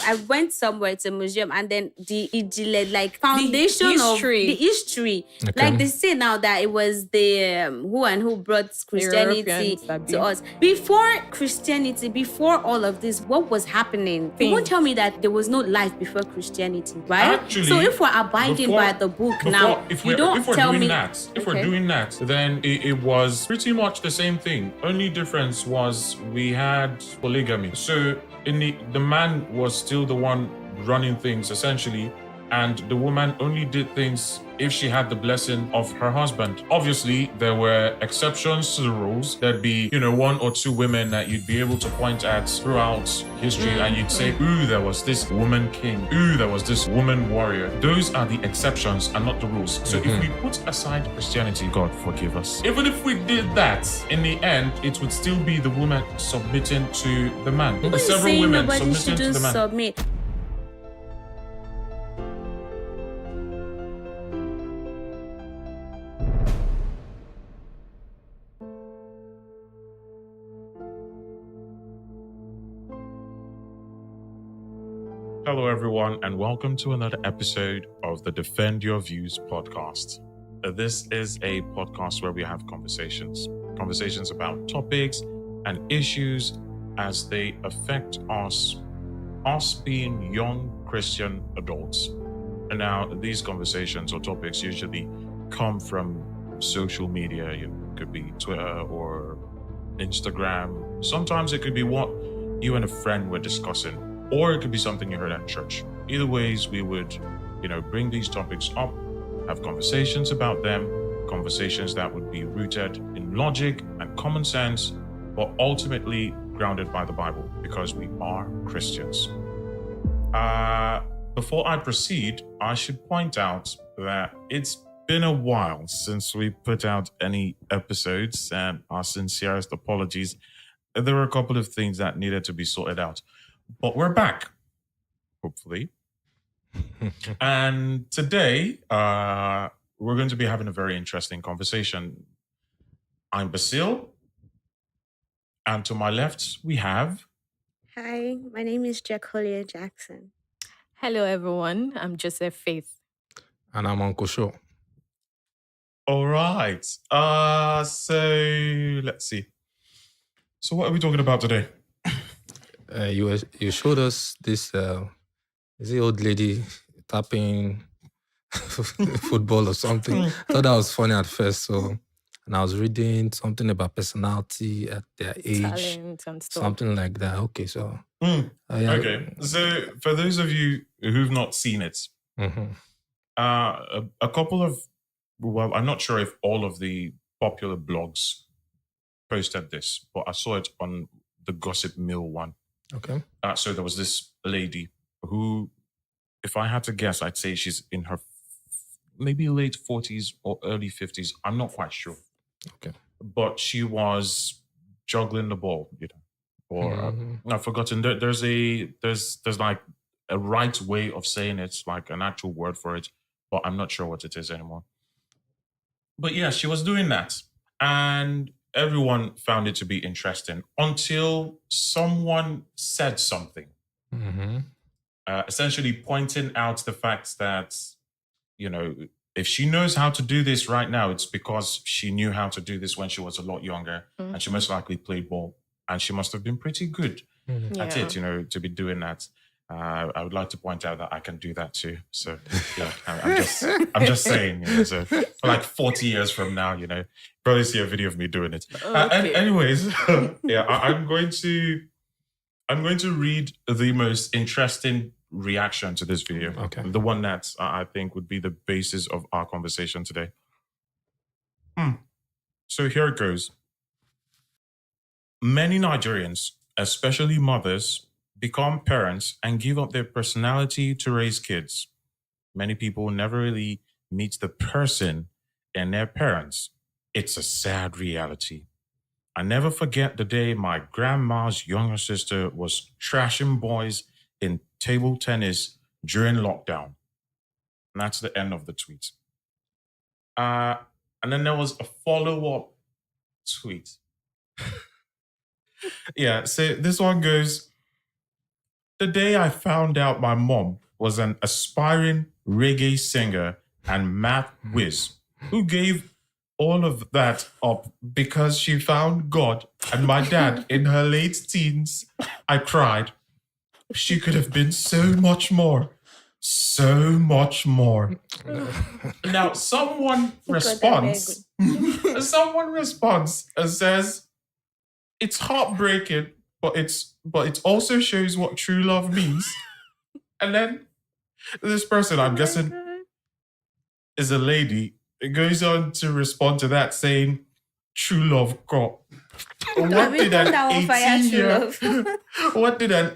I went somewhere to a museum and then the like foundation history. of the history. Okay. Like they say now that it was the who and who brought Christianity Europeans, to us. Before Christianity, before all of this, what was happening? You won't tell me that there was no life before Christianity, right? Actually, so if we're abiding by the book now, if you we're don't tell doing me that, if Okay. we're doing that, then it was pretty much the same thing. Only difference was we had polygamy. So in the man was still the one running things essentially, and the woman only did things if she had the blessing of her husband. Obviously, there were exceptions to the rules. There'd be, one or two women that you'd be able to point at throughout history and you'd say, ooh, there was this woman king. Ooh, there was this woman warrior. Those are the exceptions and not the rules. So if we put aside Christianity, God forgive us. Even if we did that, in the end, it would still be the woman submitting to the man. Who is Several saying women nobody submitting to shouldn't the man. submit? Hello, everyone, and welcome to another episode of the Defend Your Views podcast. This is a podcast where we have conversations about topics and issues as they affect us being young Christian adults. And now, these conversations or topics usually come from social media. It could be Twitter or Instagram. Sometimes it could be what you and a friend were discussing. Or it could be something you heard at church. Either ways, we would, bring these topics up, have conversations about them, conversations that would be rooted in logic and common sense, but ultimately grounded by the Bible, because we are Christians. Before I proceed, I should point out that it's been a while since we put out any episodes, and our sincerest apologies. There were a couple of things that needed to be sorted out. But we're back, hopefully. And today, we're going to be having a very interesting conversation. I'm Basil. And to my left, we have... Hi, my name is Jecolia Jackson. Hello, everyone. I'm Joseph Faith. And I'm Uncle Shaw. All right. So let's see. So what are we talking about today? You showed us this is the old lady tapping football or something. I thought that was funny at first. So, and I was reading something about personality at their age, Talent and stuff. something like that. Okay, so Okay. So for those of you who've not seen it, a couple of, well, I'm not sure if all of the popular blogs posted this, but I saw it on the Gossip Mill one. Okay. So there was this lady who, if I had to guess, I'd say she's in her maybe late 40s or early 50s. I'm not quite sure. Okay. But she was juggling the ball, or I've forgotten. There's like a right way of saying it, like an actual word for it, but I'm not sure what it is anymore. But yeah, she was doing that. And everyone found it to be interesting until someone said something, essentially pointing out the fact that, if she knows how to do this right now, it's because she knew how to do this when she was a lot younger, and she most likely played ball, and she must have been pretty good at it, to be doing that. I would like to point out that I can do that too. So yeah, I'm just saying. So for like 40 years from now, probably see a video of me doing it. Okay. Anyways, yeah, I'm going to read the most interesting reaction to this video. Okay. The one that I think would be the basis of our conversation today. So here it goes. Many Nigerians, especially mothers, become parents and give up their personality to raise kids. Many people never really meet the person in their parents. It's a sad reality. I never forget the day my grandma's younger sister was trashing boys in table tennis during lockdown. And that's the end of the tweet. And then there was a follow-up tweet. Yeah, so this one goes, The day I found out my mom was an aspiring reggae singer and math whiz who gave all of that up because she found God and my dad in her late teens, I cried. She could have been so much more. So much more. Now, someone responds. Someone responds and says, "It's heartbreaking, but it also shows what true love means." And then this person, I'm guessing, is a lady. It goes on to respond to that saying, "True love got." What did an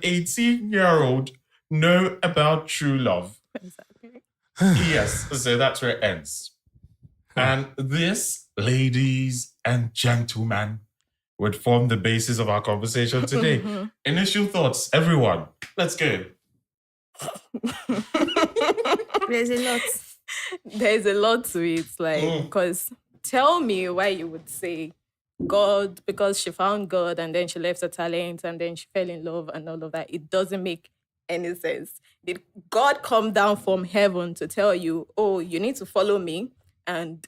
18-year-old know about true love? Exactly. Yes, so that's where it ends. And this, ladies and gentlemen, would form the basis of our conversation today. Initial thoughts, everyone. Let's go. There's a lot. There's a lot to it, like, because tell me why you would say God, because she found God and then she left her talent and then she fell in love and all of that. It doesn't make any sense. Did God come down from heaven to tell you, oh, you need to follow me and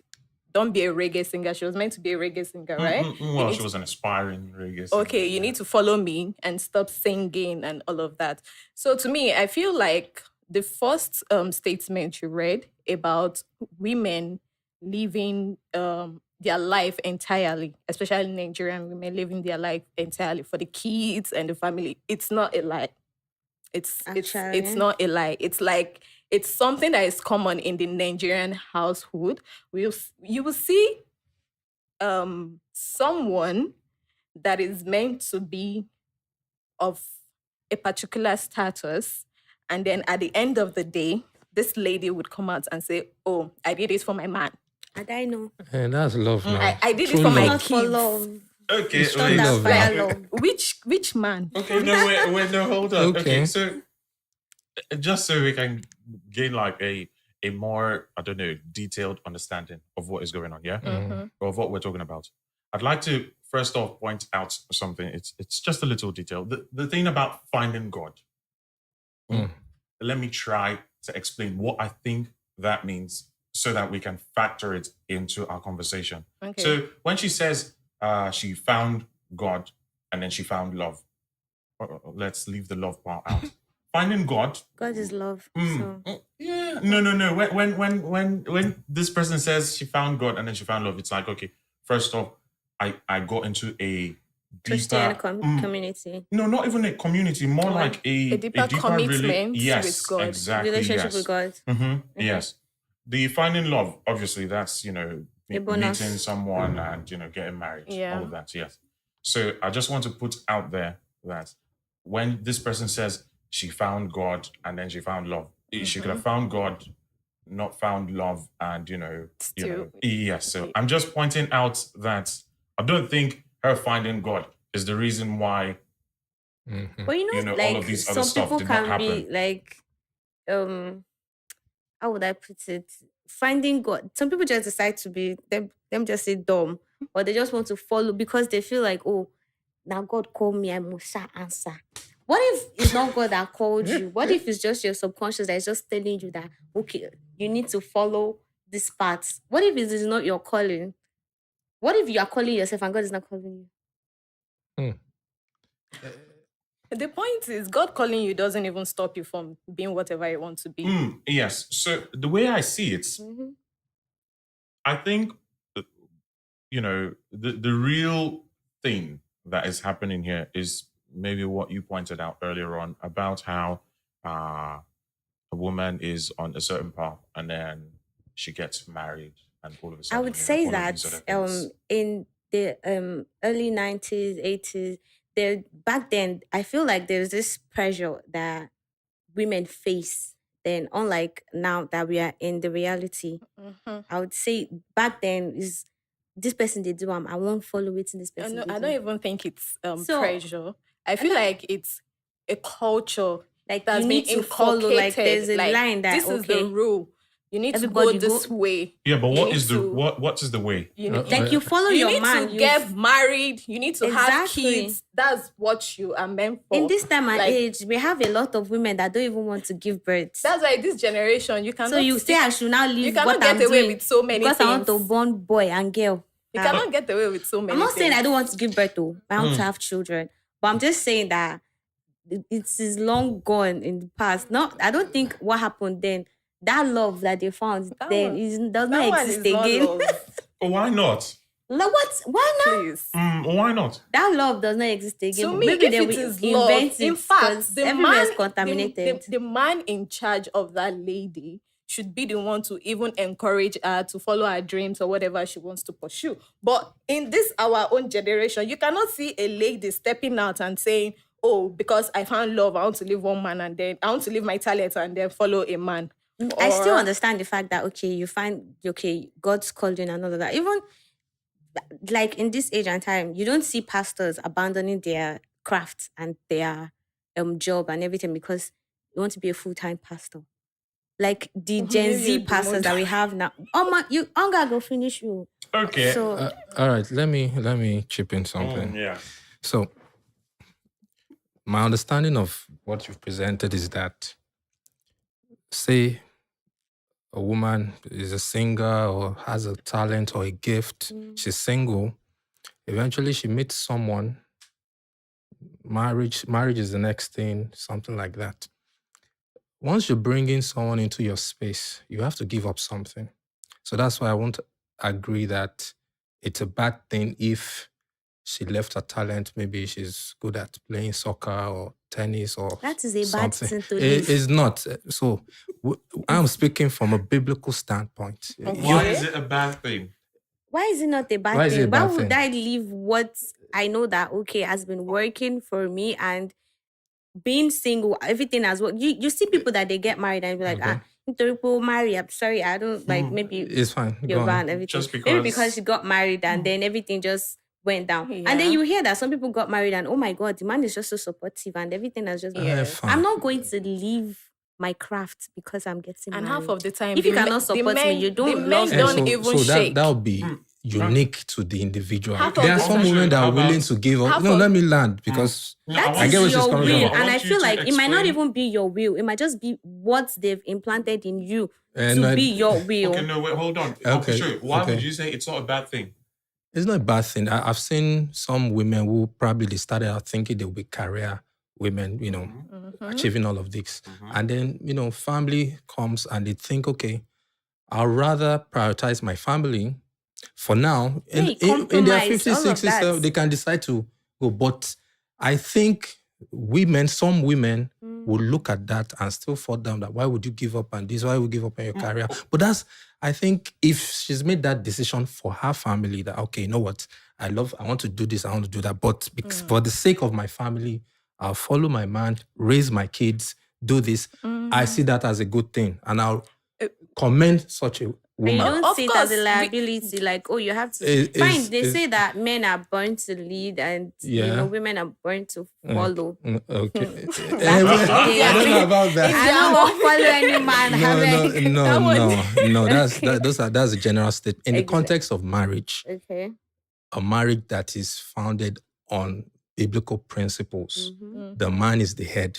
don't be a reggae singer? She was meant to be a reggae singer, right? Well, she was an aspiring reggae singer. Okay, you need to follow me and stop singing and all of that. So to me, I feel like the first statement you read about women living their life entirely, especially Nigerian women living their life entirely for the kids and the family, it's not a lie. It's not a lie. It's like it's something that is common in the Nigerian household. You will see someone that is meant to be of a particular status, and then at the end of the day, this lady would come out and say, "Oh, I did it for my man. And I know. And that's love now. I did True it for my love. Not for kids." love. Okay, It's not wait. that love, fire yeah. love. Which man? Okay, no, wait, no, hold on. Okay, Okay. so just so we can gain like a more, I don't know, detailed understanding of what is going on, yeah? Or of what we're talking about. I'd like to first off point out something. It's just a little detail. The thing about finding God. Let me try to explain what I think that means so that we can factor it into our conversation. Okay. So when she says she found God and then she found love, let's leave the love part out. Finding God. God is love. So Yeah. No. When this person says she found God and then she found love, it's like, okay, first off, I got into a Christian deeper community. No, not even a community, more like a deeper commitment yes, with God. exactly. Relationship Yes. with God. Yes. The finding love, obviously, that's, A bonus. meeting someone and, getting married. Yeah. All of that, yes. So I just want to put out there that when this person says she found God and then she found love, she could have found God, not found love, and, yes. So I'm just pointing out that I don't think her finding God is the reason why But all like of these other some stuff people did not can be happen. like, how would I put it? Finding God. Some people just decide to be them just say dumb, or they just want to follow because they feel like, oh, now God called me, I must answer. What if it's not God that called you? What if it's just your subconscious that is just telling you that, okay, you need to follow this path? What if it is not your calling? What if you are calling yourself and God is not calling you? The point is, God calling you doesn't even stop you from being whatever you want to be. Yes. So the way I see it, I think, the real thing that is happening here is maybe what you pointed out earlier on about how a woman is on a certain path and then she gets married and all of a sudden. I would say all of that these other things. in the early 90s, 80s, back then, I feel like there's this pressure that women face. Then, unlike now that we are in the reality, I would say back then is this person they do. I won't follow it in this person. I don't even think it's So- pressure. I feel like it's a culture Like that's you need been to follow. Like inculcated. there's a line that this is the rule. You need Everybody to go this way. Yeah, but You what need is the to- what is the way? You need, Like you follow you your need man. to You get married. You need to have Exactly. kids. That's what you are meant for. in this time and Like, age, we have a lot of women that don't even want to give birth. that's why this generation you cannot. So you say I should now leave you cannot what get I'm away doing with so many because things. I want to born boy and girl. You cannot get away with so many. I'm not saying I things. don't want to give birth to. I want to have children, but I'm just saying that it is long gone in the past. No, I don't think what happened then. That love that they found That then one- does that not one exist is not again. love. Why not? Like what? Why not? Please. Why not? That love does not exist again. To me, Maybe if they it will is invent love, it in fact, because the everywhere is man, contaminated. the man in charge of that lady should be the one to even encourage her to follow her dreams or whatever she wants to pursue. But in this our own generation, you cannot see a lady stepping out and saying, "Oh, because I found love, I want to leave one man and then I want to leave my talent and then follow a man." I still Or- understand the fact that you find God's calling and all of that. Even like in this age and time, you don't see pastors abandoning their craft and their job and everything because you want to be a full-time pastor. Like the Gen Maybe Z you'd be pastors more- that we have now. Oh my, you Anga go finish you. Okay. So All right, let me chip in something. Yeah. So, my understanding of what you've presented is that, say, a woman is a singer or has a talent or a gift, she's single, eventually she meets someone, marriage is the next thing, something like that. Once you're bringing someone into your space, you have to give up something. So that's why I won't agree that it's a bad thing if she left her talent. Maybe she's good at playing soccer or tennis or that is a bad something. thing to It leave. is not. So I'm speaking from a biblical standpoint. Why is it a bad thing? Why is it not a bad Why is it thing? a bad Why would thing? I leave what I know that has been working for me and being single, everything as well. You see people that they get married and be like, Okay. people marry. I'm sorry, I don't like maybe It's fine. Go you're on. around everything. Just Maybe because- because she got married and then everything just went down. Yeah. And then you hear that some people got married and oh my God, the man is just so supportive and everything has just been. Yes. Fine. I'm not going to leave my craft because I'm getting And married. half of the time, If the you cannot the support me, you don't the love men me. don't even shake. That would be unique to the individual. Half There of are the some time- women that How are willing about- to give up. half No, of- let me land because No, That I is get where she's your coming will, from. and I want you feel to like it might not explain- even be your will. It might just be what they've implanted in you And to be your will. Okay, no, wait, hold on. Okay, Sure. Why okay. would you say it's not a bad thing? it's not a bad thing. I've seen some women who probably they started out thinking they'll be career women, achieving all of this. And then, family comes and they think, okay, I'll rather prioritize my family for now. Yeah, In their compromise, 50s, all of 60s, that. they can decide to go. But I think some women will look at that and still fall down that why would you give up on this? Why would you give up on your career? But I think if she's made that decision for her family that, okay, you know what? I want to do this, I want to do that. But for the sake of my family, I'll follow my man, raise my kids, do this. I see that as a good thing. And I'll commend such a And woman. you don't Of see it as a course, liability, like, you have to. It's- They it's- say that men are born to lead and, Yeah. women are born to follow. Okay. okay. I don't know about that. I don't want to follow any man. No. That's a general statement. In the Exactly. context of marriage, Okay. a marriage that is founded on biblical principles, Mm-hmm. the man is the head,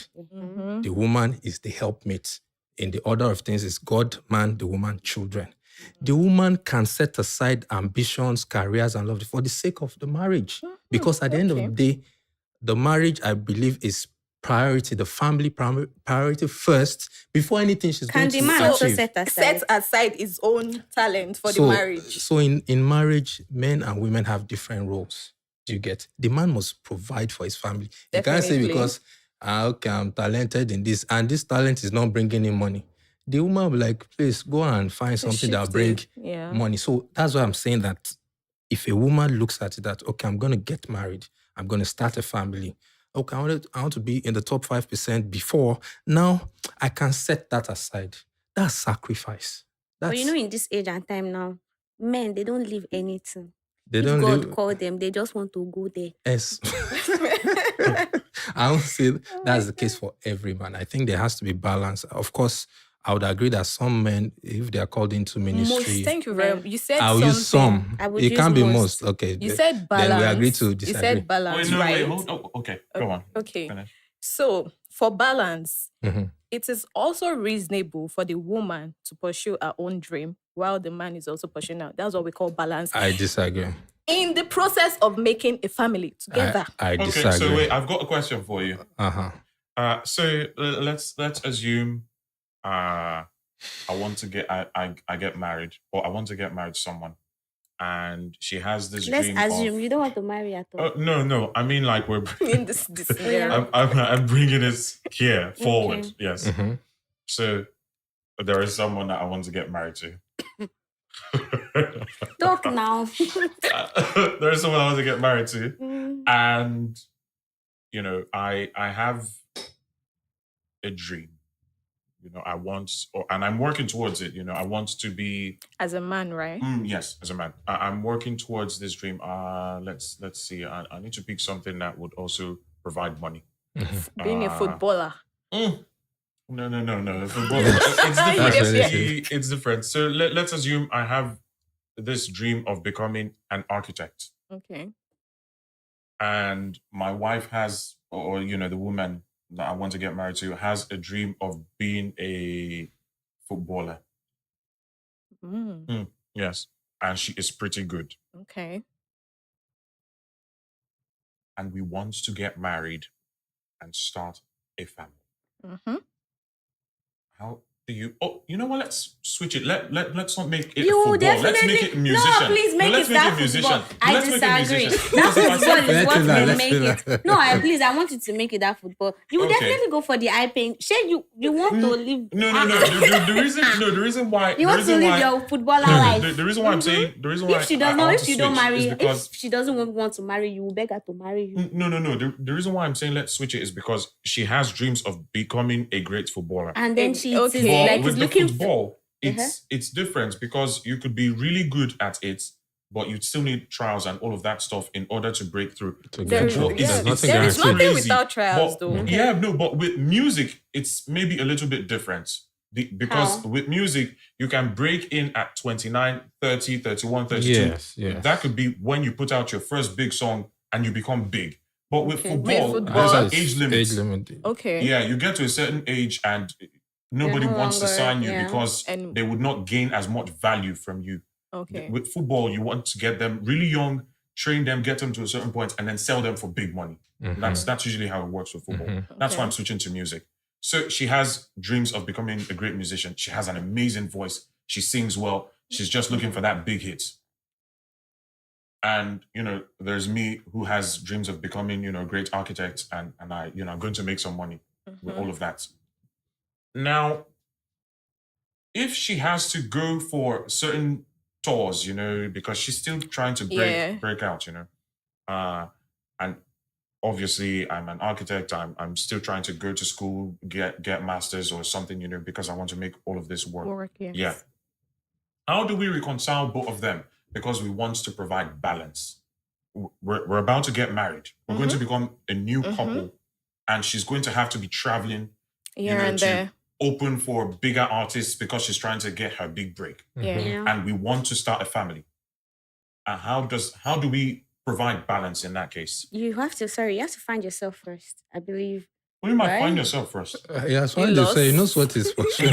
the woman is the helpmate. In the order of things, is God, man, the woman, children. The woman can set aside ambitions, careers, and love for the sake of the marriage. Because at the end of the day, the marriage, I believe, is priority, the family priority first, before anything she's Can going the to man also achieve. set aside? Set aside his own talent for the marriage. So in marriage, men and women have different roles. Do you get? The man must provide for his family. You can't say Definitely. because, okay, I'm talented in this, and this talent is not bringing in money. The woman will be like, please go and find something that will shift bring it. Yeah. money. So that's why I'm saying that if a woman looks at it that, okay, I'm going to get married, I'm going to start a family. Okay, I want to be in the top 5% before. Now, I can set that aside. That's sacrifice. But in this age and time now, men, they don't leave anything. They If don't God live. called them, they just want to go there. Yes. I won't say that's the case for every man. I think there has to be balance. Of course, I would agree that some men, if they are called into ministry, Thank you very much. You said I'll something. use some. I would It use can't be most. most. Okay. You said balance. Then we agree to You disagree. said balance, Wait, no, right? wait, hold. Oh, okay, go on. Okay. Finish. So for balance, Mhm. it is also reasonable for the woman to pursue her own dream while the man is also pursuing her. That's what we call balance. I disagree. In the process of making a family together. I Okay, disagree. so wait, I've got a question for you. Uh-huh. So let's assume I want to get I get married, or I want to get married to someone, and she has this Let's dream assume of, you don't want to marry at all. Oh, no, I mean, like, we're In this scenario. I'm bringing this here forward. Okay. Yes. Mhm. So there is someone that I want to get married to. Talk now. There is someone I want to get married to, Mm. and I have a dream. I want, and I'm working towards it. I want to be, As a man, right? yes, as a man. I'm working towards this dream. Let's see. I need to pick something that would also provide money. Being a footballer. No. Football, it's different. Yes. It's different. So let's assume I have this dream of becoming an architect, Okay. and my wife has, or the woman that I want to get married to has a dream of being a footballer. Yes, and she is pretty good, Okay. and we want to get married and start a family. Mm-hmm. How do you? Oh, you know what? Let's switch it. Let's not make it You football. Let's definitely make it musician. No, please make let's it make that it musician. football. I Let's make it disagree. musician. That Because if I football say- is what Let's will do make that. it. No, please, I want you to make it that football. You will Okay. definitely go for the eye pain. Shay, you want to live? No. The reason why You want to live your footballer life. the reason why I'm saying the reason why If she does I not, want if to you don't switch marry, is because if she doesn't want to marry you, beg her to marry you. no. The reason why I'm saying let's switch it is because she has dreams of becoming a great footballer. And then she Okay. is But like with the looking. football, it's different because you could be really good at it, but you still need trials and all of that stuff in order to break through. To There get is, through. Well, There's nothing there is guaranteed. nothing crazy, without trials, but, though. Yeah, no, but with music, it's maybe a little bit different. Because How? with music, you can break in at 29, 30, 31, 32. Yes. That could be when you put out your first big song and you become big. But with Okay. football, With there's football- an age limit. Age limit. Okay. Yeah, you get to a certain age and nobody no wants to longer, sign you yeah. because And- they would not gain as much value from you. Okay. With football, you want to get them really young, train them, get them to a certain point, and then sell them for big money. Mhm. That's usually how it works with football. Mhm. That's why Okay. I'm switching to music. So she has dreams of becoming a great musician. She has an amazing voice. She sings well. She's just looking for that big hit. And there's me who has dreams of becoming a great architect, and I'm going to make some money with all of that. Now, if she has to go for certain tours, because she's still trying to break out, and obviously I'm an architect. I'm still trying to go to school, get masters or something, because I want to make all of this work. Work, yes. Yeah. How do we reconcile both of them? Because we want to provide balance. We're about to get married. We're going to become a new couple, and she's going to have to be traveling Here and to there. open for bigger artists because she's trying to get her big break. Yeah. Yeah. And we want to start a family. And how do we provide balance in that case? You have to find yourself first, I believe. What do you might Right? find yourself first? Yeah, so You they say he lost. knows what is for sure.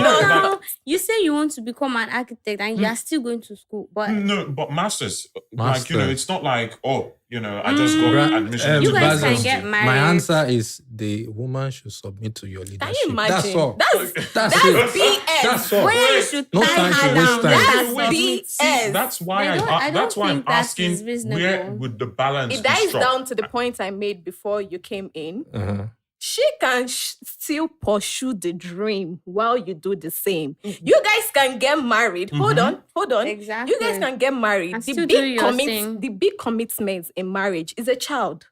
No, you say you want to become an architect and you are still going to school, but No, but masters. Masters. Like, it's not like, I just got admission. You into guys can university. get married. My answer is the woman should submit to your leadership. Can you imagine? That's all. That's That's BS. it. That's all. where you should No tie time her to waste down. time. That's That's BS. That's why I that's don't why I'm think that asking is reasonable. where would the balance It be dies struck? down to the point I made before you came in. Uh-huh. She can still pursue the dream while you do the same. You guys can get married. Hold on. Exactly. You guys can get married. And The still do big, your thing. the big commitment in marriage is a child.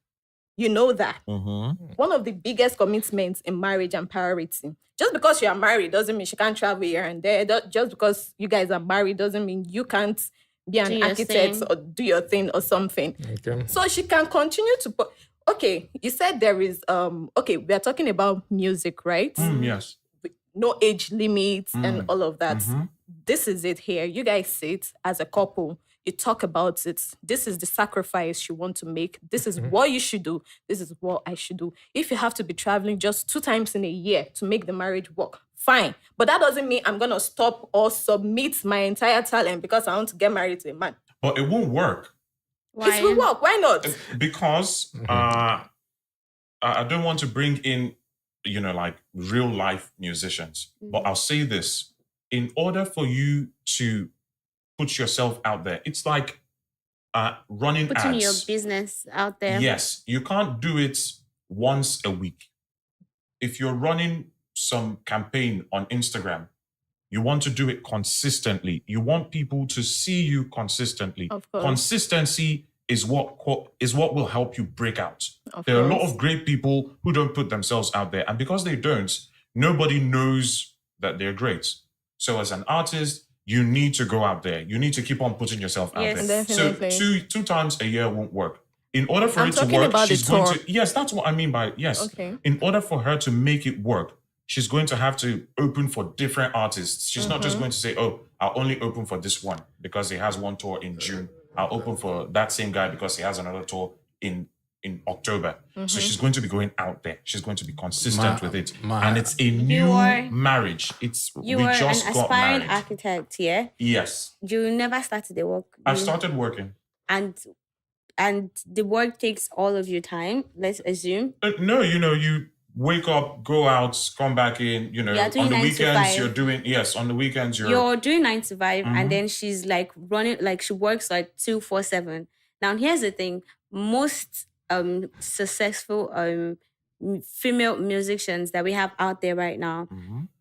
You know that. One of the biggest commitments in marriage and priority. Just because you are married doesn't mean she can't travel here and there. Just because you guys are married doesn't mean you can't be an Do your architect thing. or do your thing or something. Okay. So she can continue to put. Okay, you said there is we are talking about music, right? Yes. no age limits and all of that. Mm-hmm. This is it here. You guys sit as a couple. You talk about it. This is the sacrifice you want to make. This is what you should do. This is what I should do. If you have to be traveling just 2 times in a year to make the marriage work, fine. But that doesn't mean I'm going to stop or submit my entire talent because I want to get married to a man. But it won't work. It will work. Why not? Because I don't want to bring in, like real life musicians. But I'll say this. In order for you to put yourself out there, it's like running Putting ads. your business out there. Yes, you can't do it once a week. If you're running some campaign on Instagram, you want to do it consistently. You want people to see you consistently. Of course. Consistency is what will help you break out. Of There are a lot course. of great people who don't put themselves out there, and because they don't, nobody knows that they're great. So as an artist, you need to go out there. You need to keep on putting yourself out Yes. there. Definitely. So two times a year won't work. In order for I'm it to talking work, about the she's going tour. to... Yes, that's what I mean by... Yes. Okay. In order for her to make it work, she's going to have to open for different artists. She's not just going to say, oh, I'll only open for this one because he has one tour in June. I'll open for that same guy because he has another tour in October. So she's going to be going out there. She's going to be consistent with it. And it's a new marriage. You we were just an got aspiring married. architect, yeah? Yes. You never started the work. I've started working. And the work takes all of your time, let's assume. No, you wake up, go out, come back in, You're on doing the 9 to weekends 5. you're doing, yes, on the weekends You're doing 9 to 5, and then she's like running, like she works like 2-4-7. Now, here's the thing. Most successful female musicians that we have out there right now,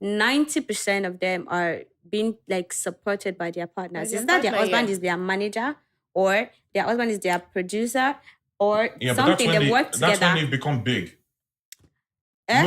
90% of them are being like supported by their partners. By their Is that their partner, husband yeah. is their manager, or their husband is their producer, or Yeah, but something? They work that's when together. they've become big. Eh?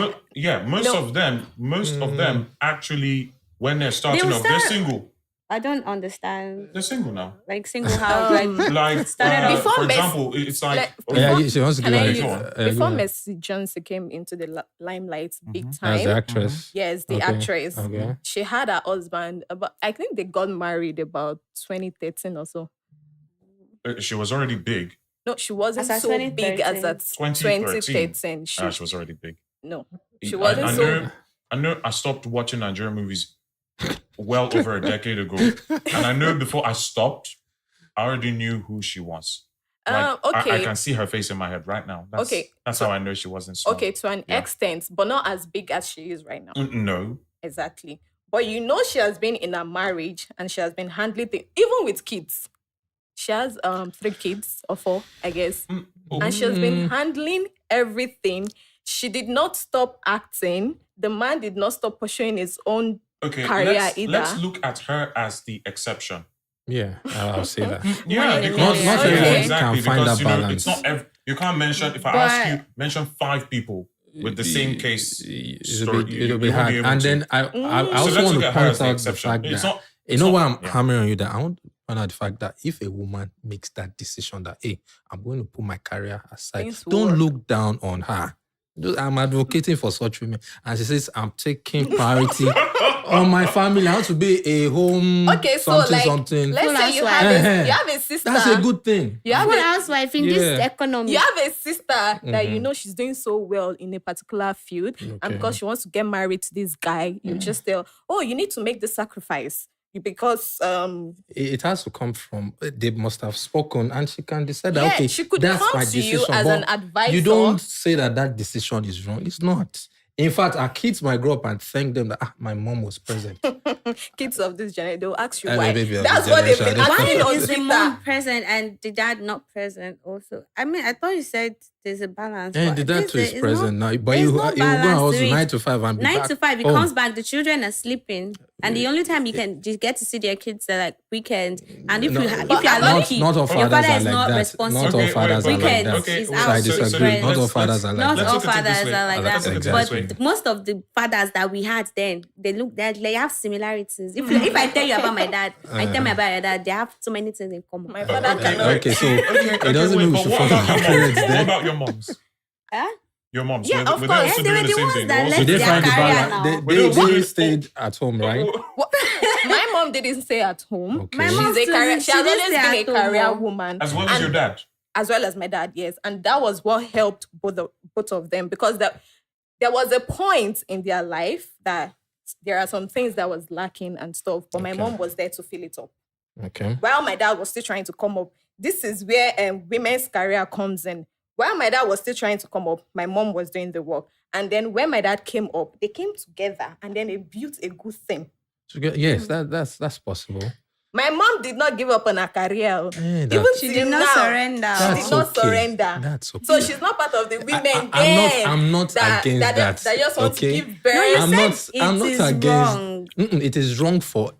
Most No. of them actually, when they're starting will off, they're start- single. I don't understand. They're single now. Like single house, like Like, Started off- Before for Messi- example, it's like... Yeah, she wants to Can give I her use, go on. before go on. Messi Johnson came into the limelight big As time, the actress. yes, the Okay, actress, okay. she had her husband, but I think they got married about 2013 or so. She was already big. No, she wasn't As at so big as 2013. at 2013. She was already big. No, she wasn't I so... know I stopped watching Nigerian movies well over a decade ago. And I know before I stopped, I already knew who she was. Like, Okay. I can see her face in my head right now. That's, Okay, That's how I know she wasn't small. Okay, to an extent, but not as big as she is right now. No. Exactly. But she has been in a marriage and she has been handling things, even with kids. She has 3 kids or 4, I guess. And she has been handling everything. She did not stop acting. The man did not stop pursuing his own career either. Let's look at her as the exception. Yeah, I'll say that. Yeah, in a because million. Not everyone exactly, can find because, that you know, balance. it's not you can't mention, if I But- ask you, mention 5 people with the same case. It'll be you won't hard. able And to. then I So also let's want look to at her as point the out the exception. fact It's that not- you it's know not- why I'm yeah. hammering on you, that I want to point out the fact that if a woman makes that decision that, hey, I'm going to put my career aside, Things will don't work. look down on her. I'm advocating for such women. And she says, I'm taking priority on my family. I want to be a home Okay, so something, like, something. let's Full say you housewife. have a sister. That's a good thing. You have Full a, housewife in Yeah. this economy. you have a sister that you know she's doing so well in a particular field, and Okay. because she wants to get married to this guy, you just tell, oh, you need to make the sacrifice because It has to come from, they must have spoken, and she can decide that, Yeah, okay, she could that's come my to you decision. as but an advisor. You don't say that decision is wrong. It's not. In fact, our kids might grow up and thank them that my mom was present. kids of this generation, they'll ask you Eh, why. baby of That's this what they've been generation. asking Why on is the Twitter. mom present and the dad not present also? I mean, I thought you said there's a balance. And but the dad this too is is present now. But there's you no will go balance out to it. 9 to 5 and be 9 back to 5, he home. comes back, the children are sleeping. And the only time you get to see their kids are like weekend. And if No, you are not- lucky, not all your fathers father are is like not that. responsible. Not all Okay, fathers are wait, like Weekends, that. okay, he's So out I with disagree. friends. Not all fathers are like Not that. all Let's look at it this fathers way. are like Let's that. look at it But this way. most of the fathers that we had then, they have similarities. If I tell you about my dad, I tell me about your dad, they have so many things in common. My father Okay, cannot. Okay, so it doesn't wait, mean we but should what follow about our your parents moms? What then. about your moms? Huh? Your moms? Yeah, of were course. they also And they doing were the the same ones thing? that Also left Did they their find the career balance? now. They stayed at home, right? My mom didn't stay at home. Okay. My mom She's a too, career. she She has didn't always stay been a at home, career oh. woman, as well as your dad. as well as my dad. Yes, and that was what helped both of them, because there was a point in their life that there are some things that was lacking and stuff, but my Okay. mom was there to fill it up. Okay. While my dad was still trying to come up, this is where women's career comes in. While my dad was still trying to come up, my mom was doing the work. And then when my dad came up, they came together and then they built a good thing. Yes, that's possible. My mom did not give up on her career. Even She till did not now, surrender. She That's did not okay. surrender. That's okay. So she's not part of the women. I'm not against that. That just want to Okay? give birth. No, you I'm said not it is against. wrong. It is wrong for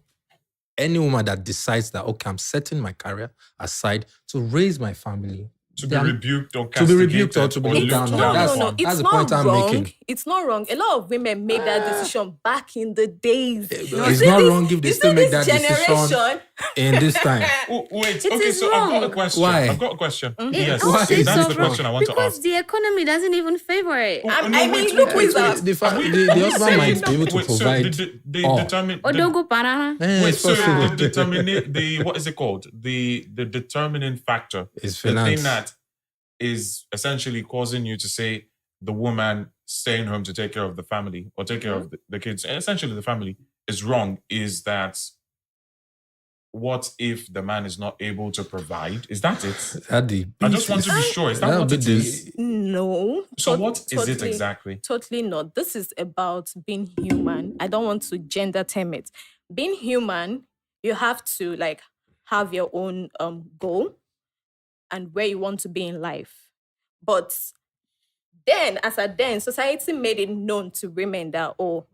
any woman that decides that, okay, I'm setting my career aside to raise my family. To be rebuked or to be rebuked or castigated to be or looked looked down on. No, That's no, no. that's It's the not point I'm wrong. making. It's not wrong. A lot of women made that decision back in the days. It's You not see wrong if they you still see make this that decision generation. in this time. Oh, wait, It okay, is so I've got a wrong. question. Why? I've got a question. It Why also is is That's so the wrong question I want to because ask. the economy doesn't even favor it. Oh, I mean, look who is our- The husband might be able to Wait, provide. so the all. determine Odogo banana. wait, It's so possible. the what is it called? The determining factor. It's The thing finance. that is essentially causing you to say the woman staying home to take care of the family or take care of the kids, essentially the family, is wrong, is that what if the man is not able to provide? Is that it? I just want to be sure. Is that That'll what be it the- is? No. So what is it Totally- exactly? Totally not. This is about being human. I don't want to gender term it. Being human, you have to have your own goal and where you want to be in life. But then, society made it known to women that all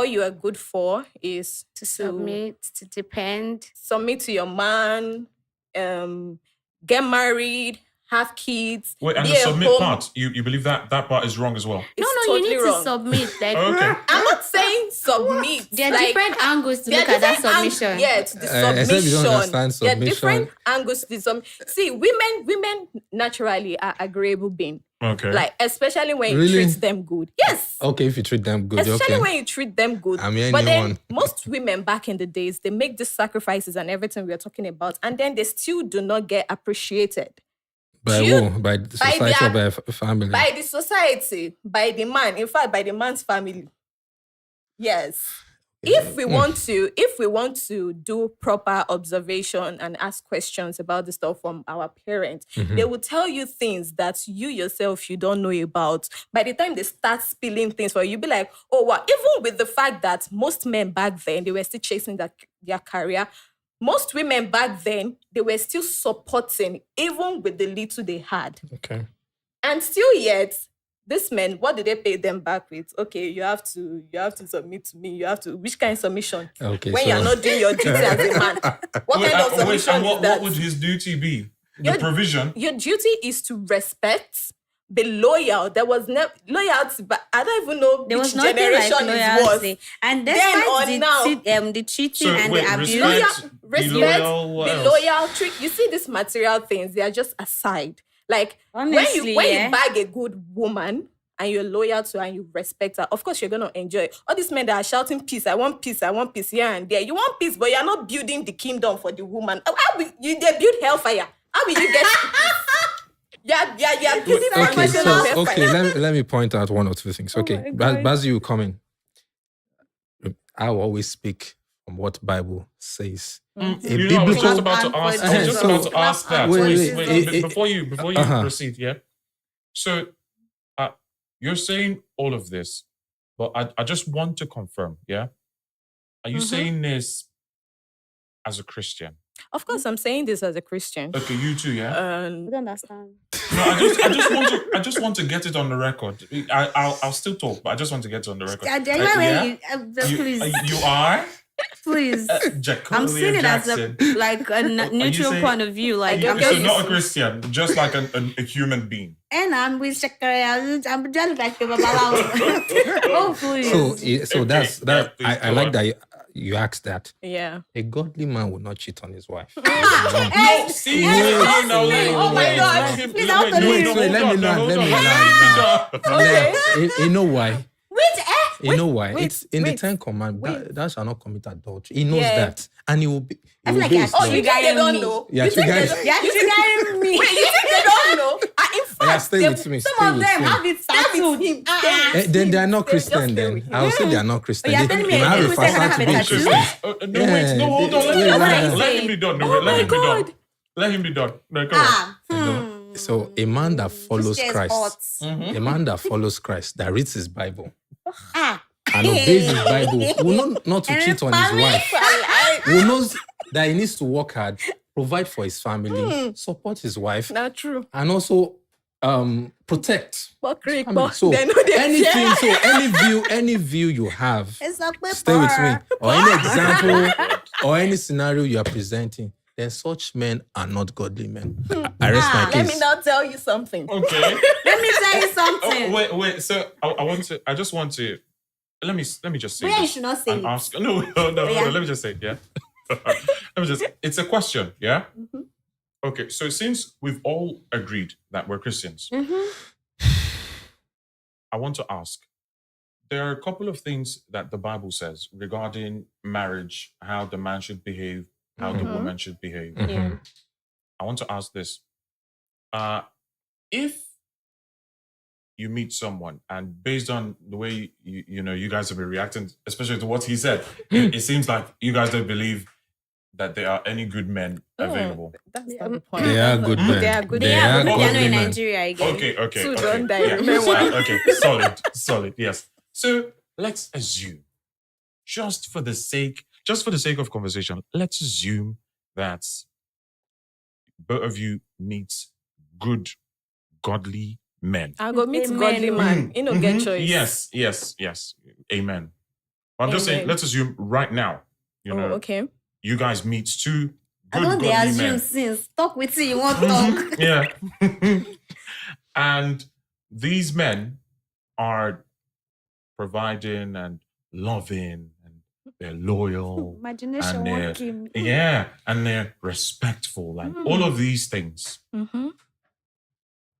you are good for is To submit, to depend. submit to your man, get married, have kids. Wait, and be the a submit home- part, you believe that part is wrong as well? It's No, you totally need wrong. to submit. Like Okay. I'm not saying submit. there are like, different angles to there look are at that different submission. to the except you don't submission. understand There are different submission. angles to the submission. See, women naturally are agreeable beings. Okay. Like, especially when you Really? treat them good. Yes. Okay, if you treat them good, Especially okay. when you treat them good. I'm hearing But you then on. most women back in the days, they make these sacrifices and everything we are talking about, and then they still do not get appreciated. By you- who? By the society or by family? By the society, by the man, in fact, by the man's family. Yes. If we want to do proper observation and ask questions about the stuff from our parents, they will tell you things that you yourself you don't know about. By the time they start spilling things for you, you'll be like, oh wow, even with the fact that most men back then they were still chasing their career, most women back then they were still supporting, even with the little they had. Okay. And still yet, these men, what did they pay them back with? Okay, you have to submit to me. You have to, which kind of submission? Okay. When so, you're not doing your duty as a man. What kind of submission and is that? what would his duty be? The Your- provision? Your duty is to respect, be loyal. There was never loyalty, but I don't even know There which was nothing generation like it was. loyalty. And Then despite or the, now. the cheating So and wait, the abuse, respect, be loyal, what be else? loyal. You see these material things, they are just aside. Like Honestly, when yeah. you bag a good woman and you're loyal to her and you respect her, of course you're gonna enjoy it. All these men that are shouting peace, I want peace here and there. You want peace, but you're not building the kingdom for the woman. How will they build hellfire? How will you get Yeah, building Okay, foundation so of hellfire. let me point out one or two things. Okay, my God. Basil, you coming? I will always speak from what Bible says. You know, I was just about to ask. I was just about to ask that. Wait, Before you uh-huh. proceed, yeah. So, you're saying all of this, but I just want to confirm, yeah. Are you saying this as a Christian? Of course, I'm saying this as a Christian. Okay, you too, yeah. I don't understand. No, I just want to get it on the record. I'll still talk, but I just want to get it on the record. Please, You are please. Jecolia I'm seeing it as Jackson. a neutral saying- point of view. Like I'm So just, not a Christian, just like a human being. and I'm with Jecolia. I'm just like the babalawo. Oh please. So Okay, that's that. yeah, please I go like on. that you asked that. Yeah. A godly man would not cheat on his wife. No, see, no. Oh my God. Please, I want to Wait, leave. let me land. Okay. You know why? Which You know why? wait, It's in the wait, 10 commandments. wait. Thou shalt not commit adultery. He knows Yeah. that. And he will be. I feel like his you're law. You think they don't me. know? Yeah, You think they triggering- don't- You're triggering me. Wait, you think they don't know? In fact, Yeah, stay they- with me. Some stay of with them me. have it tattooed. Then they are not They just Christian. stay Then with you. I will say they are not Christian. Oh, you're They telling me might a have a Christian facade cannot to have a be tattoo? Christian. No, wait, no, hold on. Yeah, Let him be done. No, Oh let my him be done. God. Let him be done. No, come on. So a man that follows Christ, Mm-hmm. a man that follows Christ, that reads his Bible Ah. and obeys his Bible, will not to cheat on his wife. Who knows that he needs to work hard, provide for his family, support his wife, Not true. and also protect. But Rick, family. but So they know they anything, so any view you have, It's a paper. stay with me, or any example or any scenario you are presenting, then such men are not godly men. I rest my Let case. me now tell you something. Okay. Let me tell you something. Oh, wait. So I just want to. Let me just say. Where you this should not say and it. ask. No. Yeah. Let me just say. Yeah. It's a question. Yeah. Okay. So since we've all agreed that we're Christians, I want to ask. There are a couple of things that the Bible says regarding marriage, how the man should behave, how the woman should behave. Yeah. I want to ask this. If you meet someone and based on the way you guys have been reacting, especially to what he said, it seems like you guys don't believe that there are any good men available. That's not the point. They are good men. They are good. They are They are not godly in men. Nigeria again. Okay. Two okay. don't die, Yeah. remember? Okay, solid, yes. So let's assume, just for the sake of conversation, let's assume that both of you meet good, godly men. I go meet Amen. godly man. You know, get choice. Yes. Amen. But I'm just saying, Amen. let's assume right now, Okay. you guys meet two I good, don't they godly assume men. since. Talk with you want talk. Yeah. And these men are providing and loving and they're loyal. Imagination And won't kill me. Yeah. And they're respectful and all of these things. Mm-hmm.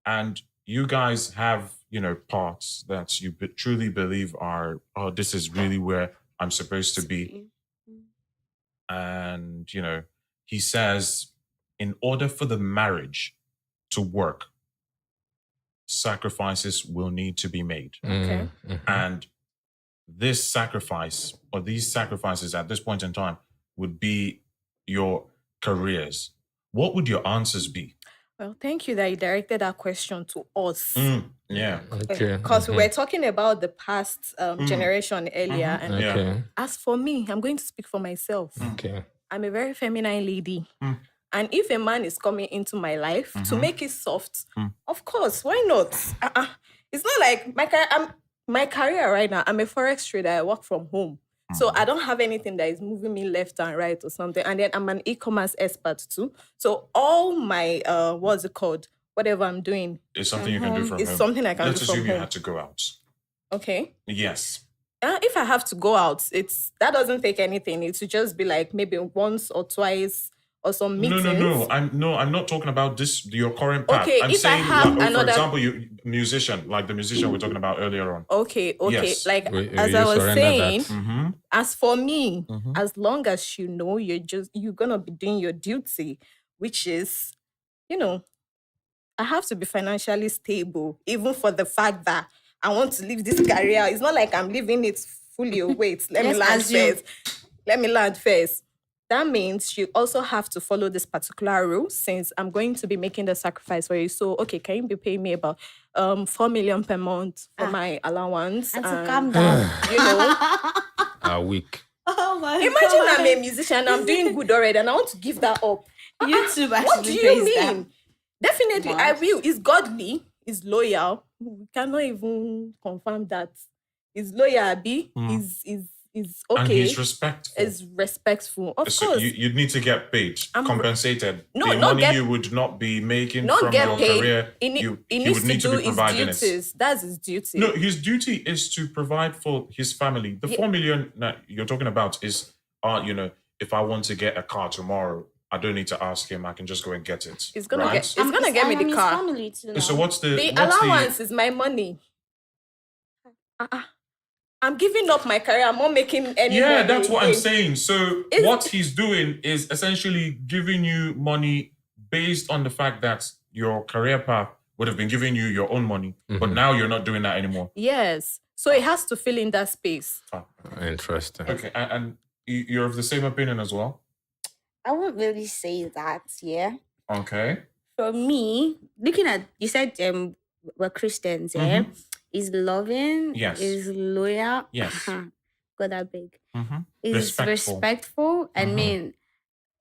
And you guys have, parts that you truly believe are, this is really where I'm supposed to be. And, he says, in order for the marriage to work, sacrifices will need to be made. Okay. And this sacrifice or these sacrifices at this point in time would be your careers. What would your answers be? Well, thank you that you directed that question to us. Yeah. Okay. Because we were talking about the past generation earlier. And Okay. as for me, I'm going to speak for myself. Okay. I'm a very feminine lady. And if a man is coming into my life to make it soft, of course, why not? It's not like my career right now, I'm a forex trader. I work from home. So I don't have anything that is moving me left and right or something. And then I'm an e-commerce expert too. So all my, what's it called? Whatever I'm doing. It's something you can do from It's home. something I can Let's do from assume you home. had to go out. Okay. Yes. If I have to go out, that doesn't take anything. It should just be like maybe once or twice or some meetings. No. I'm not talking about this. Your current path. Okay, I'm if I saying, have for another- example, you musician, like the musician we're talking about earlier on. Okay. Yes. Like We as I was surrender saying, that. as for me, as long as you know you're gonna be doing your duty, which is, I have to be financially stable, even for the fact that I want to leave this career. It's not like I'm leaving it fully. Wait, let me land first. That means you also have to follow this particular rule since I'm going to be making the sacrifice for you. So, okay, can you be paying me about 4 million per month for my allowance? And to calm down. A week. Oh my Imagine I'm a musician, I'm doing good already, and I want to give that up. YouTube What do actually you pays mean? Definitely, I will. It's godly, it's loyal. We cannot even confirm that. It's loyal, Abi. Is okay. And he's respectful. Is respectful. Of So course. you'd need to get paid, compensated. No, the not money get- you would not be making Not from get your paid. career, He you needs would need to to do be his providing it. duties. That's his duty. No, his duty is to provide for his family. The 4 million that you're talking about is if I want to get a car tomorrow, I don't need to ask him. I can just go and get it. It's gonna right? get. It's gonna get me the car. Family too now. So what's The allowance is my money. I'm giving up my career. I'm not making any money. Yeah, that's what I'm saying. So what he's doing is essentially giving you money based on the fact that your career path would have been giving you your own money, but now you're not doing that anymore. Yes. So it has to fill in that space. Interesting. Okay, and you're of the same opinion as well? I won't really say that, yeah. Okay. For me, looking at, you said we're Christians, yeah? Is loving, yes, is loyal, yes, got that big, is respectful. I mean,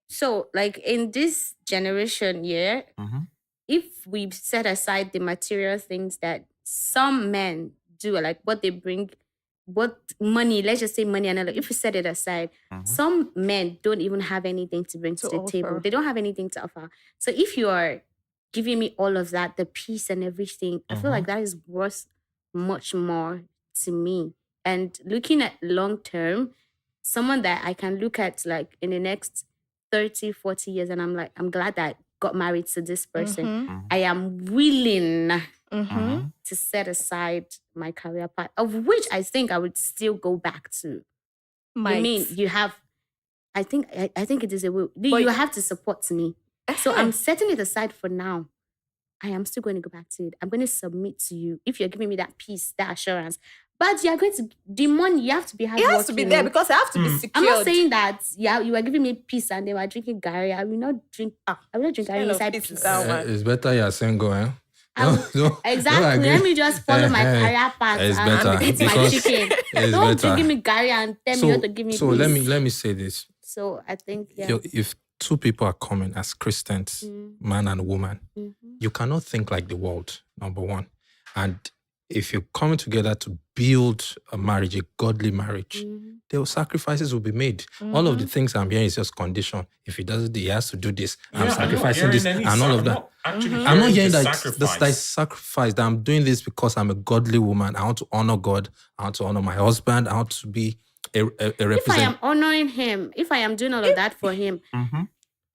so like in this generation, yeah, if we set aside the material things that some men do, like what they bring, what money, let's just say money, and if we set it aside, some men don't even have anything to bring to the table. They don't have anything to offer. So if you are giving me all of that, the peace and everything, I feel like that is worth much more to me. And looking at long term, someone that I can look at like in the next 30, 40 years, and I'm like, I'm glad that I got married to this person. I am willing to set aside my career path, of which I think I would still go back to. I mean, you have, I think it is a will. You have to support me. So I'm setting it aside for now. I am still going to go back to it. I'm going to submit to you if you're giving me that peace, that assurance. But you're going to, the money, you have to be hard working. It has to be there because I have to be secured. I'm not saying that, you are giving me peace and they were drinking Gary. I will not drink Gary inside peace. It's better you're single, eh? Exactly. Let me just follow my career path and eat my chicken. Don't give me Gary and tell me how to give me peace. So let me say this. So I think, if two people are coming as Christians, man and woman, you cannot think like the world, number one. And if you're coming together to build a marriage, a godly marriage, sacrifices will be made. All of the things I'm hearing is just condition. If he does it, he has to do this. I'm sacrificing this and all of that. I'm not hearing that there's sacrifice, that I'm doing this because I'm a godly woman. I want to honor God. I want to honor my husband. I want to be a representative. If I am honoring him, if I am doing all of that for him,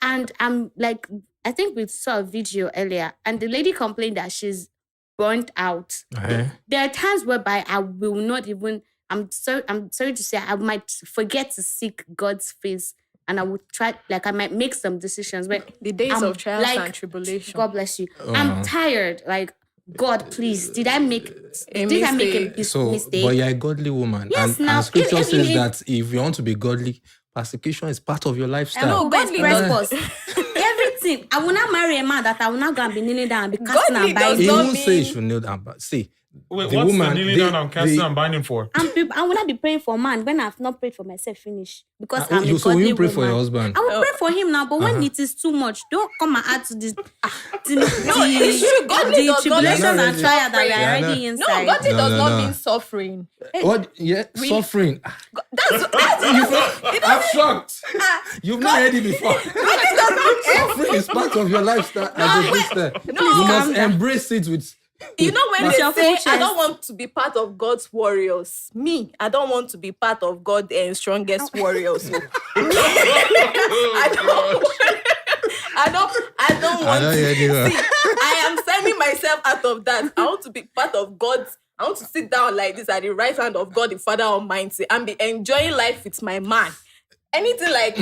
and I'm like, I think we saw a video earlier, and the lady complained that she's burnt out. There are times whereby I will not even, I'm sorry to say, I might forget to seek God's face, and I would try, like I might make some decisions. But the days of trials and tribulation. God bless you. I'm tired. Like, God, please, did I make a mistake? But you're a godly woman. Yes, and scripture says that if you want to be godly, persecution is part of your lifestyle. No, godly everything. I will not marry a man that I will not go and be kneeling down and be casting and binding. He won't say you should kneel down, but see. Wait, what's the kneeling down and casting and binding for? I will not be praying for a man when I've not prayed for myself finish. Because I'm a godly So will you pray woman. for your husband? I will pray for him now, but when it is too much, don't come and add to this. It's true. Godly the tribulations and trial that you're already inside. No, godly does not mean suffering. What? Yeah, suffering. That's I'm shocked. You've not heard it before. Suffering is part of your lifestyle as a Christian. You must embrace it with. You know when they say, I don't want to be part of God's warriors. Me, I don't want to be part of God's strongest warriors. I don't want to. See, I am sending myself out of that. I want to be part of God's. I want to sit down like this at the right hand of God, the Father Almighty, and be enjoying life with my man. Anything like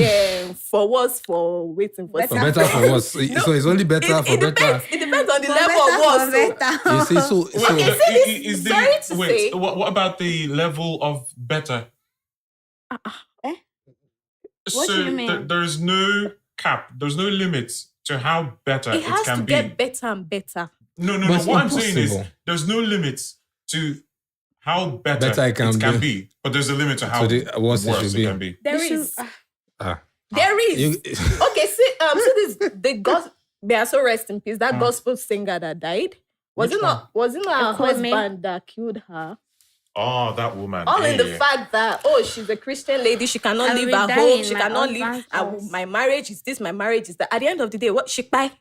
for worse, for waiting for better. Better for worse. So it's only better for better. It depends on the level of worse. So, what about the level of better? What do you mean? There's no cap. There's no limit to how better it can be. It has to get better and better. No. What I'm saying is there's no limit to how better it can be. But there's a limit to how worse it can be. There is. There is. Okay, see this, the gospel, may I so rest in peace, that gospel singer that died. Was it not her husband that killed her? Oh, that woman. All in the fact that, she's a Christian lady, she cannot leave her home, she cannot leave, my marriage is this, my marriage is that. At the end of the day, what she buy?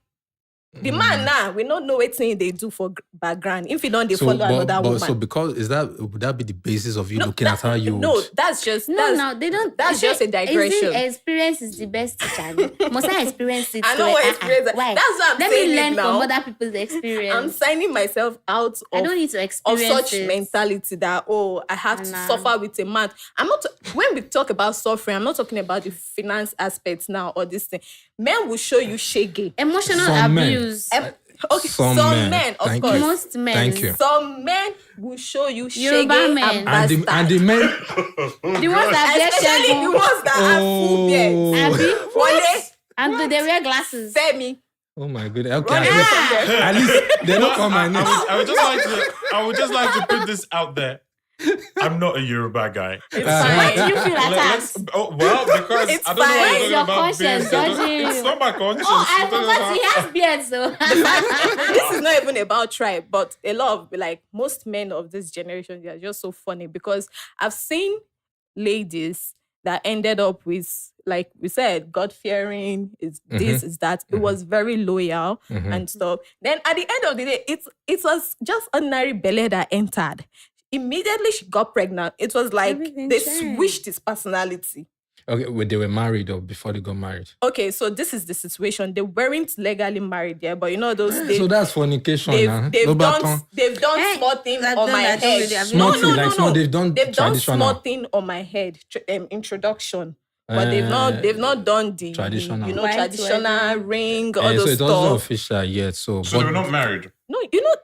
The man now, we don't know what thing they do for background. If you don't, they So, follow another woman. so because would that be the basis of you looking at how you No, would? that's just They don't. That's just a digression. Is it experience is the best teacher? Must I experience it? I know what experience. Why? That's what I'm Let saying me learn now. from other people's experience. I'm signing myself out of, I don't need to of experience such it. mentality that I have to suffer with a man. I'm not when we talk about suffering, I'm not talking about the finance aspects now or this thing. Men will show you shaggy. Emotional Some men. abuse. Okay, some men, of Thank course. you. Most men. Thank you. Some men will show you Yoruba shaggy men. And the men. The ones that wear especially the shagun. ones that have full beards. Abi, Wale, and they wear glasses. Femi. Oh my goodness. Okay. Run away from there. At least they don't call my name. I would just like to put this out there. I'm not a Yoruba guy. It's Why do fine. you feel attacked? Because It's I don't know fine. what Your you're about conscience beards. judging It's you. not my conscience. Oh, I You're talking forgot about- he has beard, so. This is not even about tribe, but a lot of most men of this generation, they are just so funny because I've seen ladies that ended up with, like we said, God fearing, is this, is that. It was very loyal and stuff. Then at the end of the day, it was just ordinary Bele that entered. Immediately she got pregnant. It was like Everything they changed. switched his personality. Okay, well, they were married or before they got married. Okay, so this is the situation. They weren't legally married there, but you know those So that's fornication now. they've No done baton. they've small thing I've on done my that, don't head. really, I've Small not- thing, like small, they've done They've done traditional. small thing on my head. Introduction. But they've not done the traditional. you know, White traditional wedding. ring, all So those it wasn't stuff. official yet. So So they were not married. No, you know,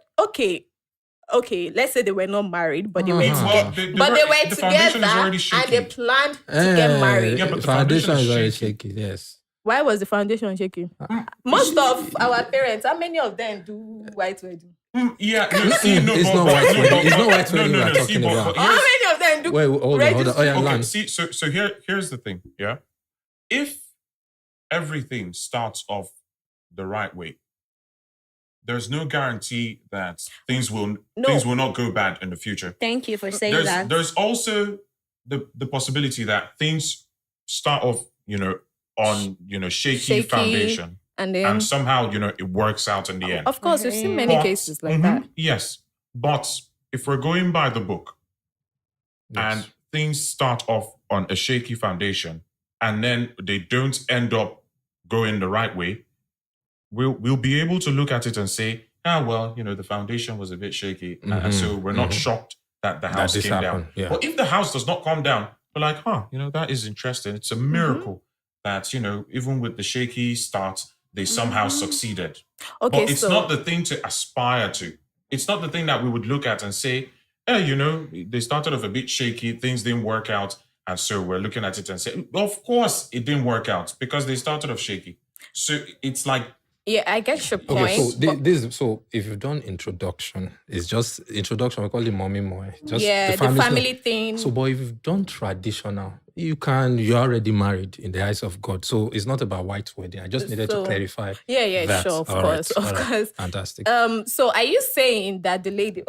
okay, let's say they were not married, but they were Uh-huh. together. Well, But they were the together foundation is already and they shaky. planned to get married. Yeah, but the the foundation foundation is is already shaky. shaky. Yes. Why was the foundation shaky? Most of our parents, how many of them do white wedding? Yeah, no, see, no, It's but- not but- white no, wedding. but- It's not but- white wedding we're see, talking but- about. but How here's- many of them do Wait, hold on. Oh registry? yeah, Okay, land. so here's the thing, yeah. If everything starts off the right way, there's no guarantee that things will not go bad in the future. Thank you for saying that. There's also the possibility that things start off, on shaky foundation, And then, and somehow it works out in the end. of course, we've seen many But- cases like Mhm, that. Yes, but if we're going by the book, and things start off on a shaky foundation and then they don't end up going the right way, we'll be able to look at it and say, the foundation was a bit shaky, and so we're not shocked that the house this came happened, down. yeah. But if the house does not come down, we're like, that is interesting. It's a miracle that even with the shaky start, they somehow succeeded. Okay, But it's so not the thing to aspire to. It's not the thing that we would look at and say, they started off a bit shaky, things didn't work out. And so we're looking at it and say, of course it didn't work out because they started off shaky. So it's like, yeah, I get your point. Okay, so but- so if you've done introduction, it's just introduction. We call it mommy more. Just yeah, the family's family not- thing. So, but if you've done traditional, you're already married in the eyes of God. So it's not about white wedding. I just needed to So- clarify. yeah, that. sure, of All course, right, of all right. course. Fantastic. So are you saying that the lady,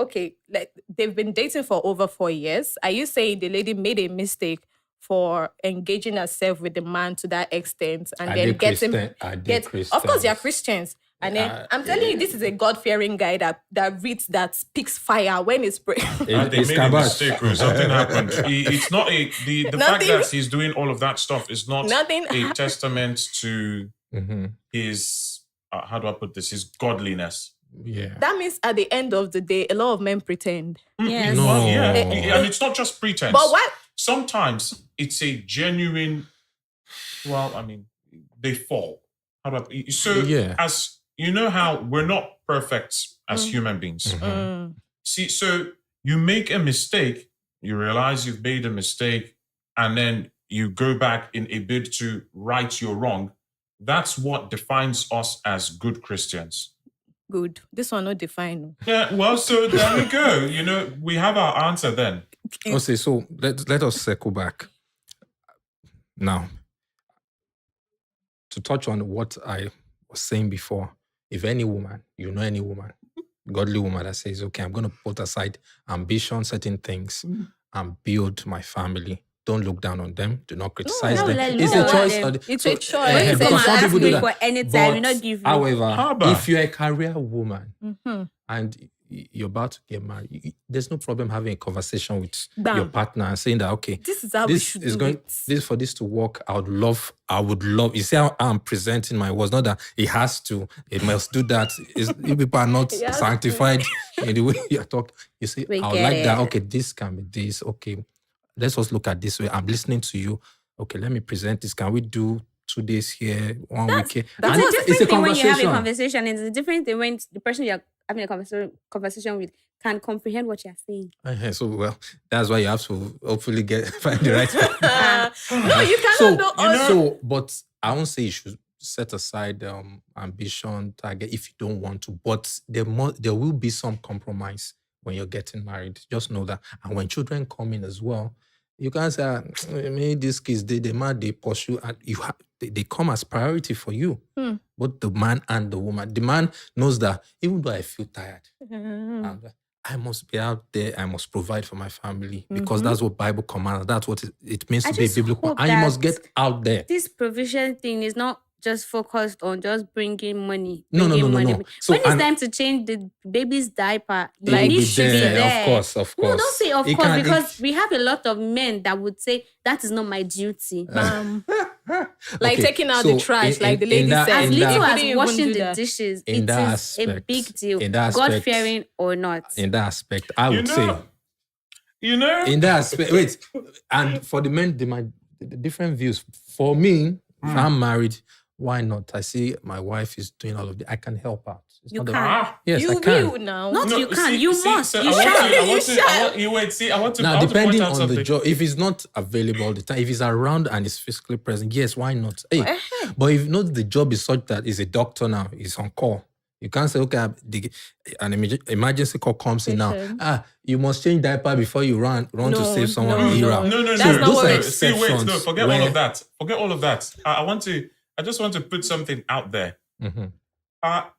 like they've been dating for over 4 years? Are you saying the lady made a mistake for engaging herself with the man to that extent and Are then they getting Christian? Are they of course they are Christians? Christians. And then I'm telling you, this is a God-fearing guy that reads, that speaks fire when he's praying. they It's made a Kabash. mistake or something happened. It's not the fact Nothing- that he's doing all of that stuff is not Nothing a happened. testament to Mhm. his how do I put this? His godliness. Yeah. That means at the end of the day, a lot of men pretend. Yes. No. Well, yeah, Eh, and it's not just pretense. But what? Sometimes it's a genuine. Well, I mean, they fall. How do I? So Yeah. as you know, how we're not perfect as human beings. Mhm. See, so you make a mistake, you realize you've made a mistake, and then you go back in a bid to right your wrong. That's what defines us as good Christians. Good. This one not defined. Yeah, well, so there we go. We have our answer then. Okay, so let us circle back. Now, to touch on what I was saying before, if any woman, any woman, godly woman that says, okay, I'm going to put aside ambition, certain things, and build my family, don't look down on them. Do not criticize How them. will I It's look a down choice. on them? It's so, a choice. When you come because and some ask people do me that. for any time, we But, not give you. however, Haba. if you're a career woman Mm-hmm. and you're about to get married, there's no problem having a conversation with Bam. your partner and saying that, okay, This is how we should do it. for this to work. I would love. You see how I'm presenting my words. Not that it has to. It must do that. You people are not It has to. sanctified in the way you're talking. You see, We I would get like that. it. Okay, this can be this. Okay, let's just look at this way. I'm listening to you. Okay, let me present this. Can we do 2 days here, 1 week here? that's And It's a it's different a thing when you have a conversation. conversation. It's a different thing when the person you're having a conversation with can comprehend what you're saying. So, well, that's why you have to hopefully find the right No, you cannot know all. So, but I won't say you should set aside ambition, target if you don't want to. But there will be some compromise when you're getting married. Just know that. And when children come in as well, you can't say, maybe these kids, they pursue, and they come as priority for you. Both the man and the woman. The man knows that even though I feel tired, and I must be out there. I must provide for my family because that's what Bible commands. That's what it means I to be a just biblical. hope And you must that get out there. This provision thing is not just focused on just bringing money. No. When So, it's and time to change the baby's diaper, it you will need be to be there. Of course. No, don't say of It course, can- because we have a lot of men that would say that is not my duty. Like Okay, taking out so the trash, in- like the in lady that- said. As in little that- as Couldn't even washing do the that. dishes, In it that is a aspect- big deal. in that God aspect- fearing or not. in that aspect, I You would say, know, you know. in that aspect, wait, and for the men, the different views. For me, if I'm married, why not? I see my wife is doing all of it. I can help out. It's You not a- can. Yes, You I can. will now. Not you can, you must, So you I want shall. to- I You want to- I shall. want- you wait. See, I want to. Now, I want to depending point out on the something. job, if he's not available all the time, if he's around and is physically present, yes, why not? Hey, but if you know the job is such that he's a doctor now, he's on call. You can't say, okay, an emergency call comes in now. Patient. You must change diaper before you run to No, save someone. no, Era. no. No. That's So not those what are it- See, wait, exceptions. no, forget all where- of that. Forget all of that. I just want to put something out there. Mhm. Are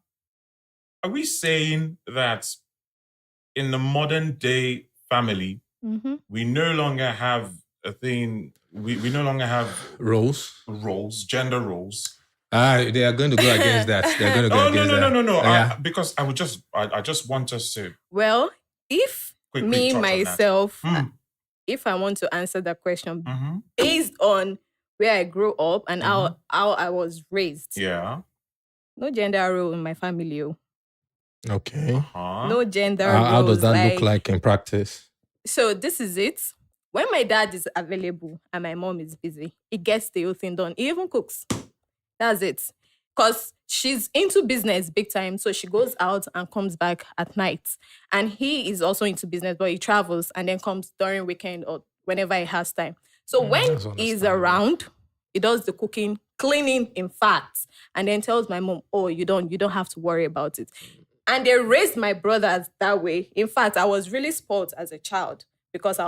we saying that in the modern day family, we no longer have a thing, we no longer have Roles. gender roles? They are going to go against that. They're going to go Oh, against that. no. Yeah. Because I just want us to Well, if quickly me, touch on that. myself, Mm. if I want to answer that question Mhm. based on where I grew up and how I was raised, Yeah. no gender role in my family. Okay. Uh-huh. No gender How does roles, that look like in practice? So this is it. When my dad is available and my mom is busy, he gets the whole thing done. He even cooks. That's it. Because she's into business big time. So she goes out and comes back at night. And he is also into business, but he travels and then comes during weekend or whenever he has time. So when that's he's understandable. around, he does the cooking, cleaning, in fact, and then tells my mom, oh, you don't have to worry about it. And they raised my brothers that way. In fact, I was really spoiled as a child because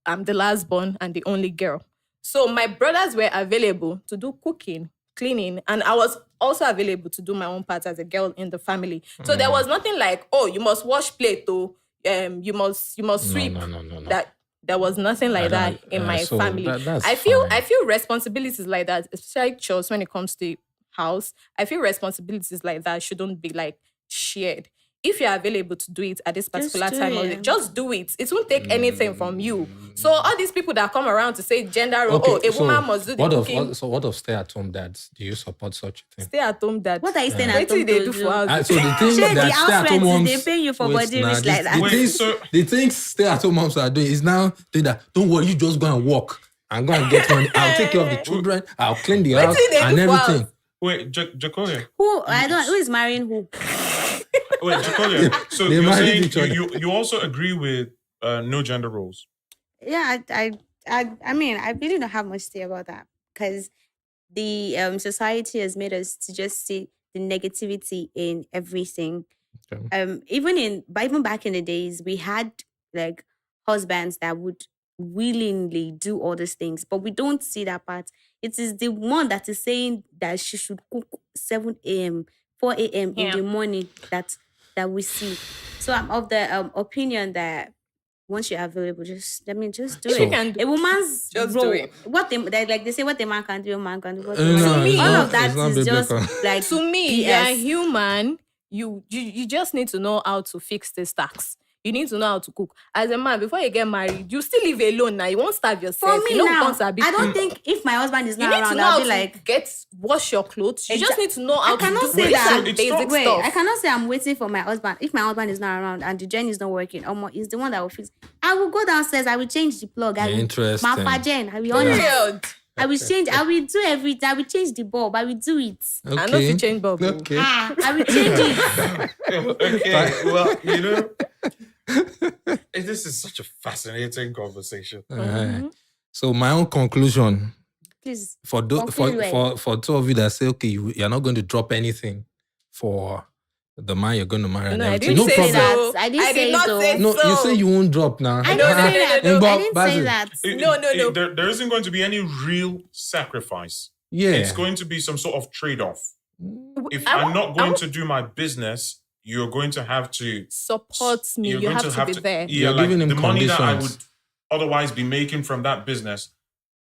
I'm the last born and the only girl. So my brothers were available to do cooking, cleaning, and I was also available to do my own part as a girl in the family. So there was nothing like, oh, you must wash plate, though. You must sweep. No. That there was nothing like that in my so family. that's I feel fine. responsibilities like that, especially chores when it comes to house. I feel responsibilities like that shouldn't be like shared. If you're available to do it at this particular do time of it. it, just do it. It won't take anything from you. So all these people that come around to say gender role, a woman must do the cooking. What of stay-at-home dads? Do you support such a thing? Stay at home dad. What are you saying? What do they do for us? So the thing Shey, the that house stay-at-home rent, moms, they pay you for wait, body nah, rich like that. The Wait, things, so- the things stay-at-home moms are doing is now doing that. Don't worry, you just go and walk and go and get money. I'll take care of the children. I'll clean the house do they and do for us? everything. Wait, Jecolia. Who is marrying who? Wait, Jecolia. So They you're married saying each other. you also agree with no gender roles? Yeah, I mean, I really don't have much to say about that because the society has made us to just see the negativity in everything. Okay. Even back in the days, we had like husbands that would willingly do all these things, but we don't see that part. It is the one that is saying that she should cook 7 a.m., 4 a.m. in Yeah. the morning that we see. So I'm of the opinion that once you're available, just let me just do So- it. can do- A woman's just role, do it. what they say, what a man can do, a man can do. What a No, woman no, can do. it's All not- of that it's not is just biblical. like To me, BS. you're human. You just need to know how to fix the stacks. You need to know how to cook. As a man, before you get married, you still live alone now. You won't starve yourself. For me you know, now, once a bit- I don't think if my husband is you not need to around, know I'll how be to like, wash your clothes. You just Exa- need to know how I cannot to do say these that. are basic Wait, stuff. I cannot say I'm waiting for my husband. If my husband is not around and the journey is not working, he's the one that will fix. I will go downstairs. I will change the plug. I will Interesting. Mafajen. I will on it. Period. I will change. I will do everything. I will change the bulb. I will do it. I know if you change bulb. Okay. I will change it. Okay, well, you know, this is such a fascinating conversation. So my own conclusion Please. for Conclude well. for two of you that say, okay, you're not going to drop anything for the man you're going to marry and No, I everything. didn't No say problem. that. I didn't say did not so. say No, so. you say you won't drop now. I didn't No, say that. no, I didn't say Basil. that. No. There isn't going to be any real sacrifice. Yeah. It's going to be some sort of trade-off. If I I'm won't- not I going won't- to do my business, you're going to have to Support me. you're You going have to be there. Yeah, You're like giving him the money that I would conditions. otherwise be making from that business,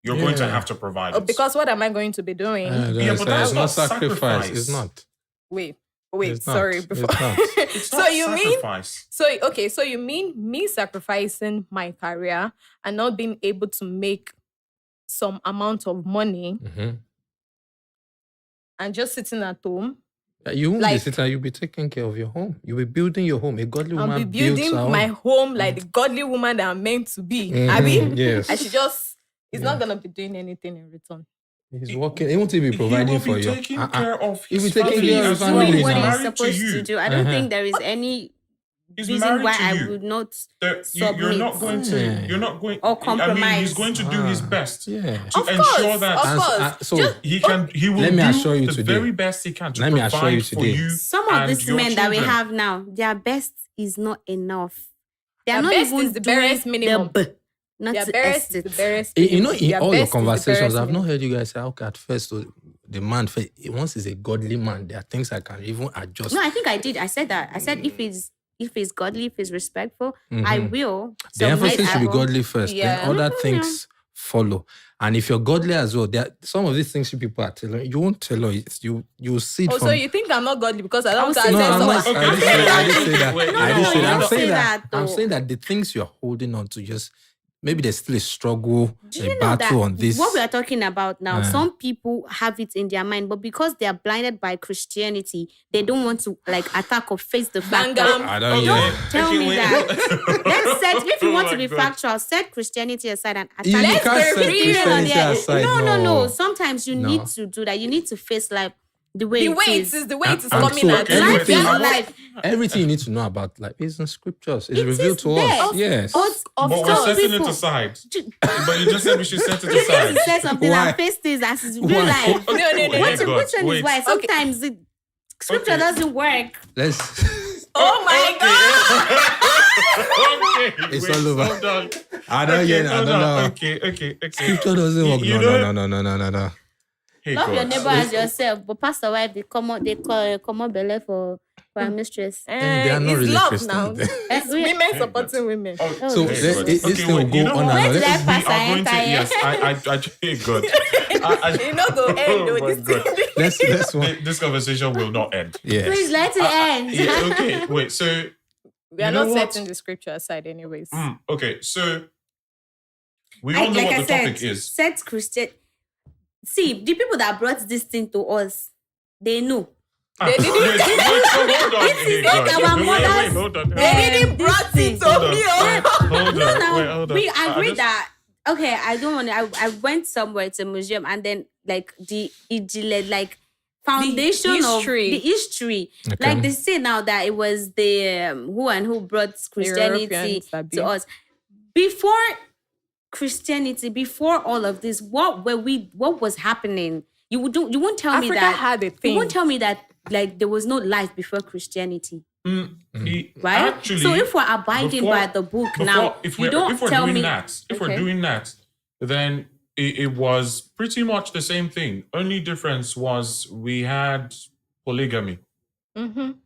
you're going to Yeah. have to provide Oh, it. because what am I going to be doing? Yeah, but that's it's not not sacrifice. sacrifice. It's not. Wait, It's not. sorry. It's Before. not. It's So not you sacrifice. so you mean me sacrificing my career and not being able to make some amount of money Mhm. and just sitting at home? You won't be Like- sitting. You'll be taking care of your home. You'll be building your home. A godly I'll woman be building builds her my home. home like the godly woman that I'm meant to be. Mhm, I mean, yes. I should just. He's not gonna be doing anything in return. He's working. He won't even be He providing will for be you. taking Uh-uh. care of He'll his be taking family. care of As his someone family who's What now. he's married to supposed to you. do. I don't Uh-huh. think there is any He's reason married why to I you. would not You're submit. not going to. Yeah. You're not going. Or I mean, he's compromise. going to do his best Yeah. to Of ensure course, that of And course. so Just- he can. He will Let me do assure you the today. very best he can to Let me assure provide you for today. you. Some of and these your men that we children. have now, their best is not enough. They Their are not best even is the doing barest minimum. the not Their the barest is estate. the barest. You know, minimum. in Their all your best is the conversations, barest I've not minimum. heard you guys say, okay, at first, so the man, once he's a godly man, there are things I can even adjust. No, I think I did. I said that. I said if he's godly, if he's respectful, I will. The submit, emphasis I should be will. godly first, Yeah. then other things follow. And if you're godly as well, there are some of these things you people are telling you won't tell her. You see it Oh, from. so you think I'm not godly because I don't I'll want to say No, attend I'm someone? not. Okay. I didn't say that. I didn't say that. Wait, I didn't say that. I'm don't saying say that. that, I'm though. saying that the things you're holding on to, just maybe there's still a struggle, Do a you know that battle on this. what we are talking about now? Uh. Some people have it in their mind, but because they are blinded by Christianity, they don't want to like attack or face the fact that. Bangam. I don't Okay. know. Tell Okay, me wait. that. Let's set, if you Oh want to my be God. factual, set Christianity aside and attack. You Let's can't set be real on Christianity there. aside. No. Sometimes you No. need to do that. You need to face life the way The it way it is. is, the way it is And coming so at you. everything- Life is life. Everything you need to know about life is in scriptures. It's It revealed is to there. us. Yes. But Of But we're some course. setting people, it aside. Ju- But you just said we should set it you need aside. to say something Why? and face things as is real Why? life. No. Which God, one wait. is why? Sometimes the scripture Okay. doesn't work. Let's. Oh my God! Okay, It's wait, all over. hold on. I don't get it. I hold don't on. know. Okay. Scripture doesn't work. You No. know- No. Hey, Love your God. neighbor as yourself. But pastor wife, they come out belly for a mistress. They are not It's really love Christian. now. It's women supporting women. Oh, So hey, let- God. this Okay, thing will wait, go you know on what? and on. Where did I Let's- pass We are I going to, enter? yes, I hey, God. You know, go end Oh with my this God. thing. Let's one. This conversation will not end. Yes. Please let it end. Yeah, okay, wait, so, We are You know not what? setting the scripture aside, anyways. okay, so, we all know Like what I the said, topic is. set Christian. See, the people that brought this thing to us, they know. They didn't- Wait, so hold on. This is Hey, not God. our Wait, mothers. hold on. They didn't brought it to Hold on. me. Oh. Hold on. No, Wait, hold on. we I agree just- that. Okay, I don't want to. I went somewhere to a museum and then like the like foundation history. of the history. Okay. Like they say now that it was the who brought Christianity Europeans, Abi. to us. Before Christianity, before all of this, what was happening? You won't tell me Africa that had a thing. you won't tell me that like there was no life before Christianity. Right? Actually, So if we're abiding by the book now, if you we're, don't if we're tell doing me that, if we're Okay. doing that, then it was pretty much the same thing. Only difference was we had polygamy. Mhm.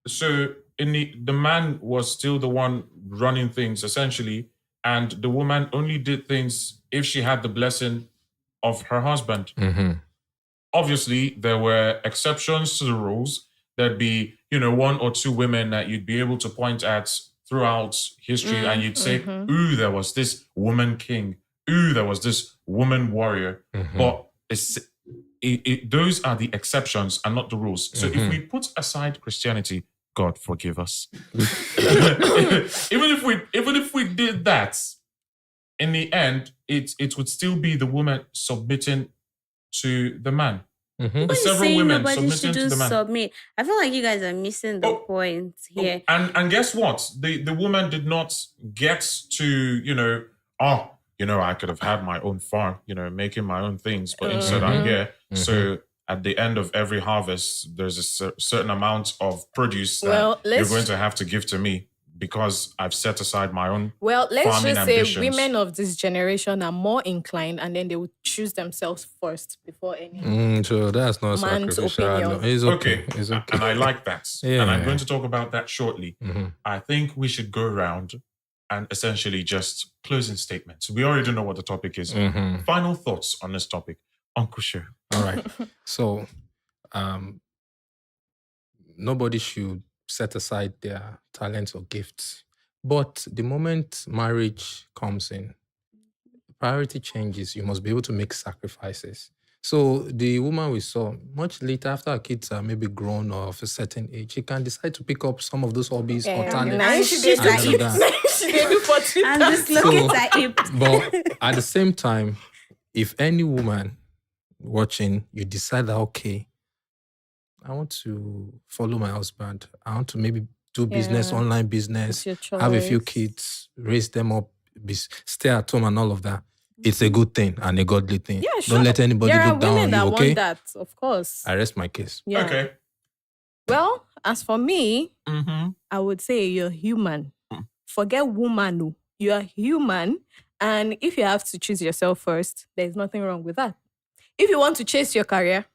So the man was still the one running things essentially, and the woman only did things if she had the blessing of her husband. Obviously, there were exceptions to the rules. There'd be, one or two women that you'd be able to point at throughout history, and you'd say, ooh, there was this woman king. Ooh, there was this woman warrior. But those are the exceptions and not the rules. So if we put aside Christianity, God forgive us. even if we did that, in the end, it would still be the woman submitting to the man. Nobody's saying nobody shouldn't submit. I feel like you guys are missing the point here. And guess what? The woman did not get to, I could have had my own farm, making my own things, but instead I'm here. So at the end of every harvest, there's a certain amount of produce that you're going to have to give to me because I've set aside my own. Well, let's just say ambitions. Women of this generation are more inclined, and then they would choose themselves first before any. So that's not sacrificial. No, it's okay. It's okay. And I like that. And I'm going to talk about that shortly. I think we should go around and essentially just closing statements. We already know what the topic is. Final thoughts on this topic. Uncle Sher. All right. So, nobody should set aside their talents or gifts. But the moment marriage comes in, priority changes. You must be able to make sacrifices. So the woman we saw, much later after her kids are maybe grown or of a certain age, she can decide to pick up some of those hobbies or talents. And just look at it. But at the same time, if any woman watching, you decide that, okay, I want to follow my husband. I want to maybe do business, online business, have a few kids, raise them up, stay at home and all of that. It's a good thing and a godly thing. Yeah, sure. Don't let anybody look down on you, okay? Want that, of course. I rest my case. Yeah. Okay. Well, as for me, I would say you're human. Forget woman. You're human. And if you have to choose yourself first, there's nothing wrong with that. If you want to chase your career,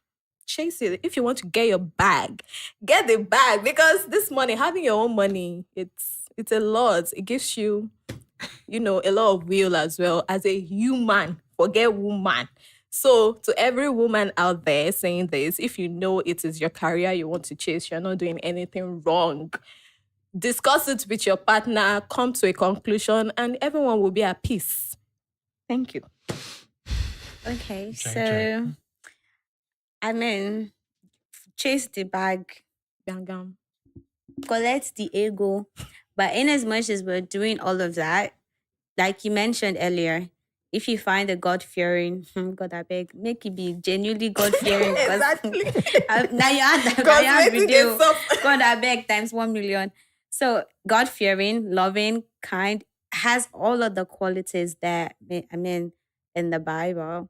chase it. If you want to get your bag, get the bag. Because this money, having your own money, it's a lot. It gives you, a lot of will as well. As a human, forget woman. So to every woman out there saying this, if you know it is your career you want to chase, you're not doing anything wrong. Discuss it with your partner, come to a conclusion, and everyone will be at peace. Thank you. Okay, so chase the bag, collect the ego. But in as much as we're doing all of that, like you mentioned earlier, if you find a God-fearing, God, I beg, make it be genuinely God-fearing. Exactly. Now you add that video. God, I beg, times 1 million. So God-fearing, loving, kind, has all of the qualities that, in the Bible.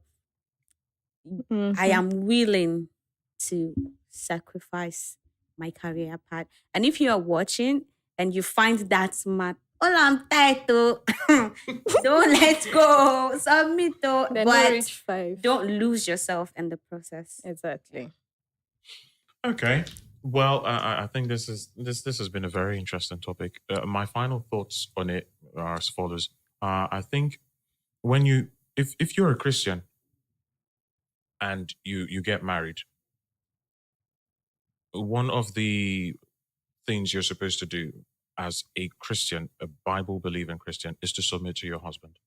I am willing to sacrifice my career path. And if you are watching and you find that smart, I'm tired to don't let go, submit to, but reach 5. Don't lose yourself in the process. Exactly. Okay. Well, I think this has been a very interesting topic. My final thoughts on it are as follows. I think if you're a Christian and you get married, one of the things you're supposed to do as a Christian, a Bible-believing Christian, is to submit to your husband.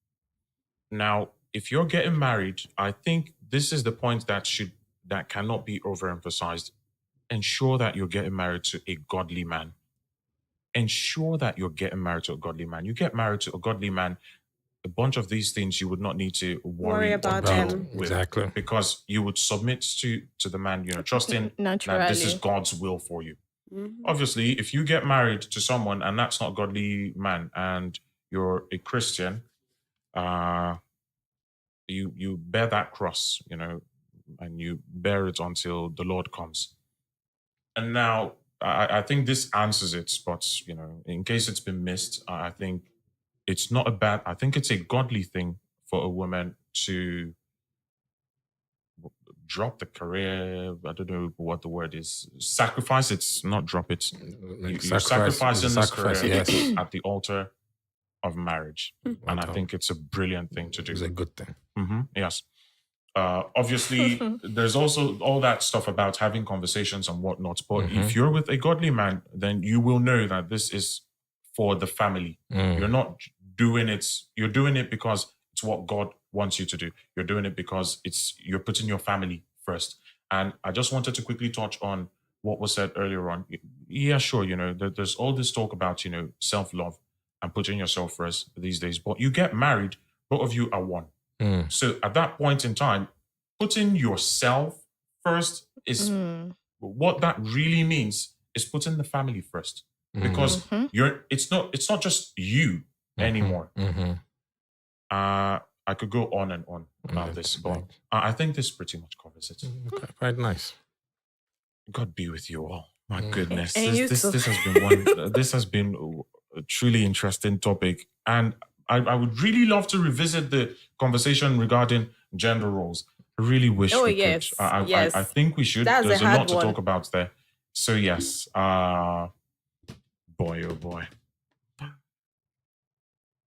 Now, if you're getting married, I think this is the point that cannot be overemphasized. Ensure that you're getting married to a godly man. Ensure that you're getting married to a godly man. You get married to a godly man, a bunch of these things you would not need to worry about them. Exactly. Because you would submit to the man, trusting that this is God's will for you. Obviously, if you get married to someone and that's not a godly man and you're a Christian, you bear that cross, and you bear it until the Lord comes. And now, I think this answers it, but, in case it's been missed, I think it's not I think it's a godly thing for a woman to drop the career. I don't know what the word is. Sacrifice. It's not drop it. You sacrifice in this career at the altar of marriage. Hmm. And I think it's a brilliant thing to It's do. a good thing. Yes. Obviously, there's also all that stuff about having conversations and whatnot. But if you're with a godly man, then you will know that this is for the family. You're not doing it. You're doing it because it's what God wants you to do. You're doing it because you're putting your family first. And I just wanted to quickly touch on what was said earlier on. Yeah, sure. There's all this talk about, self-love and putting yourself first these days. But you get married, both of you are one. So at that point in time, putting yourself first is what that really means is putting the family first. Because it's not just you anymore. I could go on and on about this, but I think this pretty much covers it. Okay, quite nice. God be with you all. My goodness, And you this too. has been this has been a truly interesting topic, and I would really love to revisit the conversation regarding gender roles. I really wish Oh, we yes, could. yes. I think we should. That's a There's a hard lot to one. talk about there. So yes, boy, oh boy.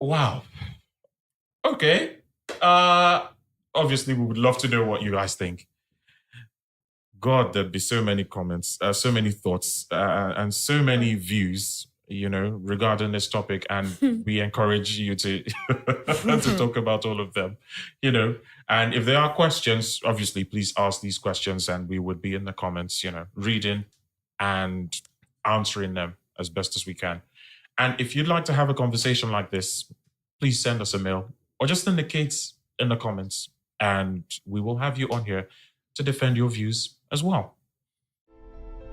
Wow. Okay. Obviously, we would love to know what you guys think. God, there'd be so many comments, so many thoughts, and so many views, regarding this topic. And we encourage you to to talk about all of them, And if there are questions, obviously, please ask these questions, and we would be in the comments, reading and answering them as best as we can. And if you'd like to have a conversation like this, please send us a mail or just indicate in the comments, and we will have you on here to defend your views as well.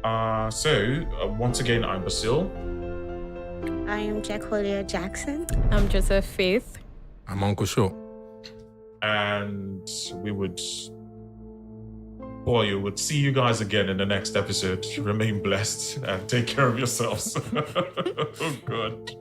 Once again, I'm Basil. I am Jecolia Jackson. I'm Joseph Faith. I'm Uncle Show. And we would see you guys again in the next episode. Remain blessed and take care of yourselves. Oh, God.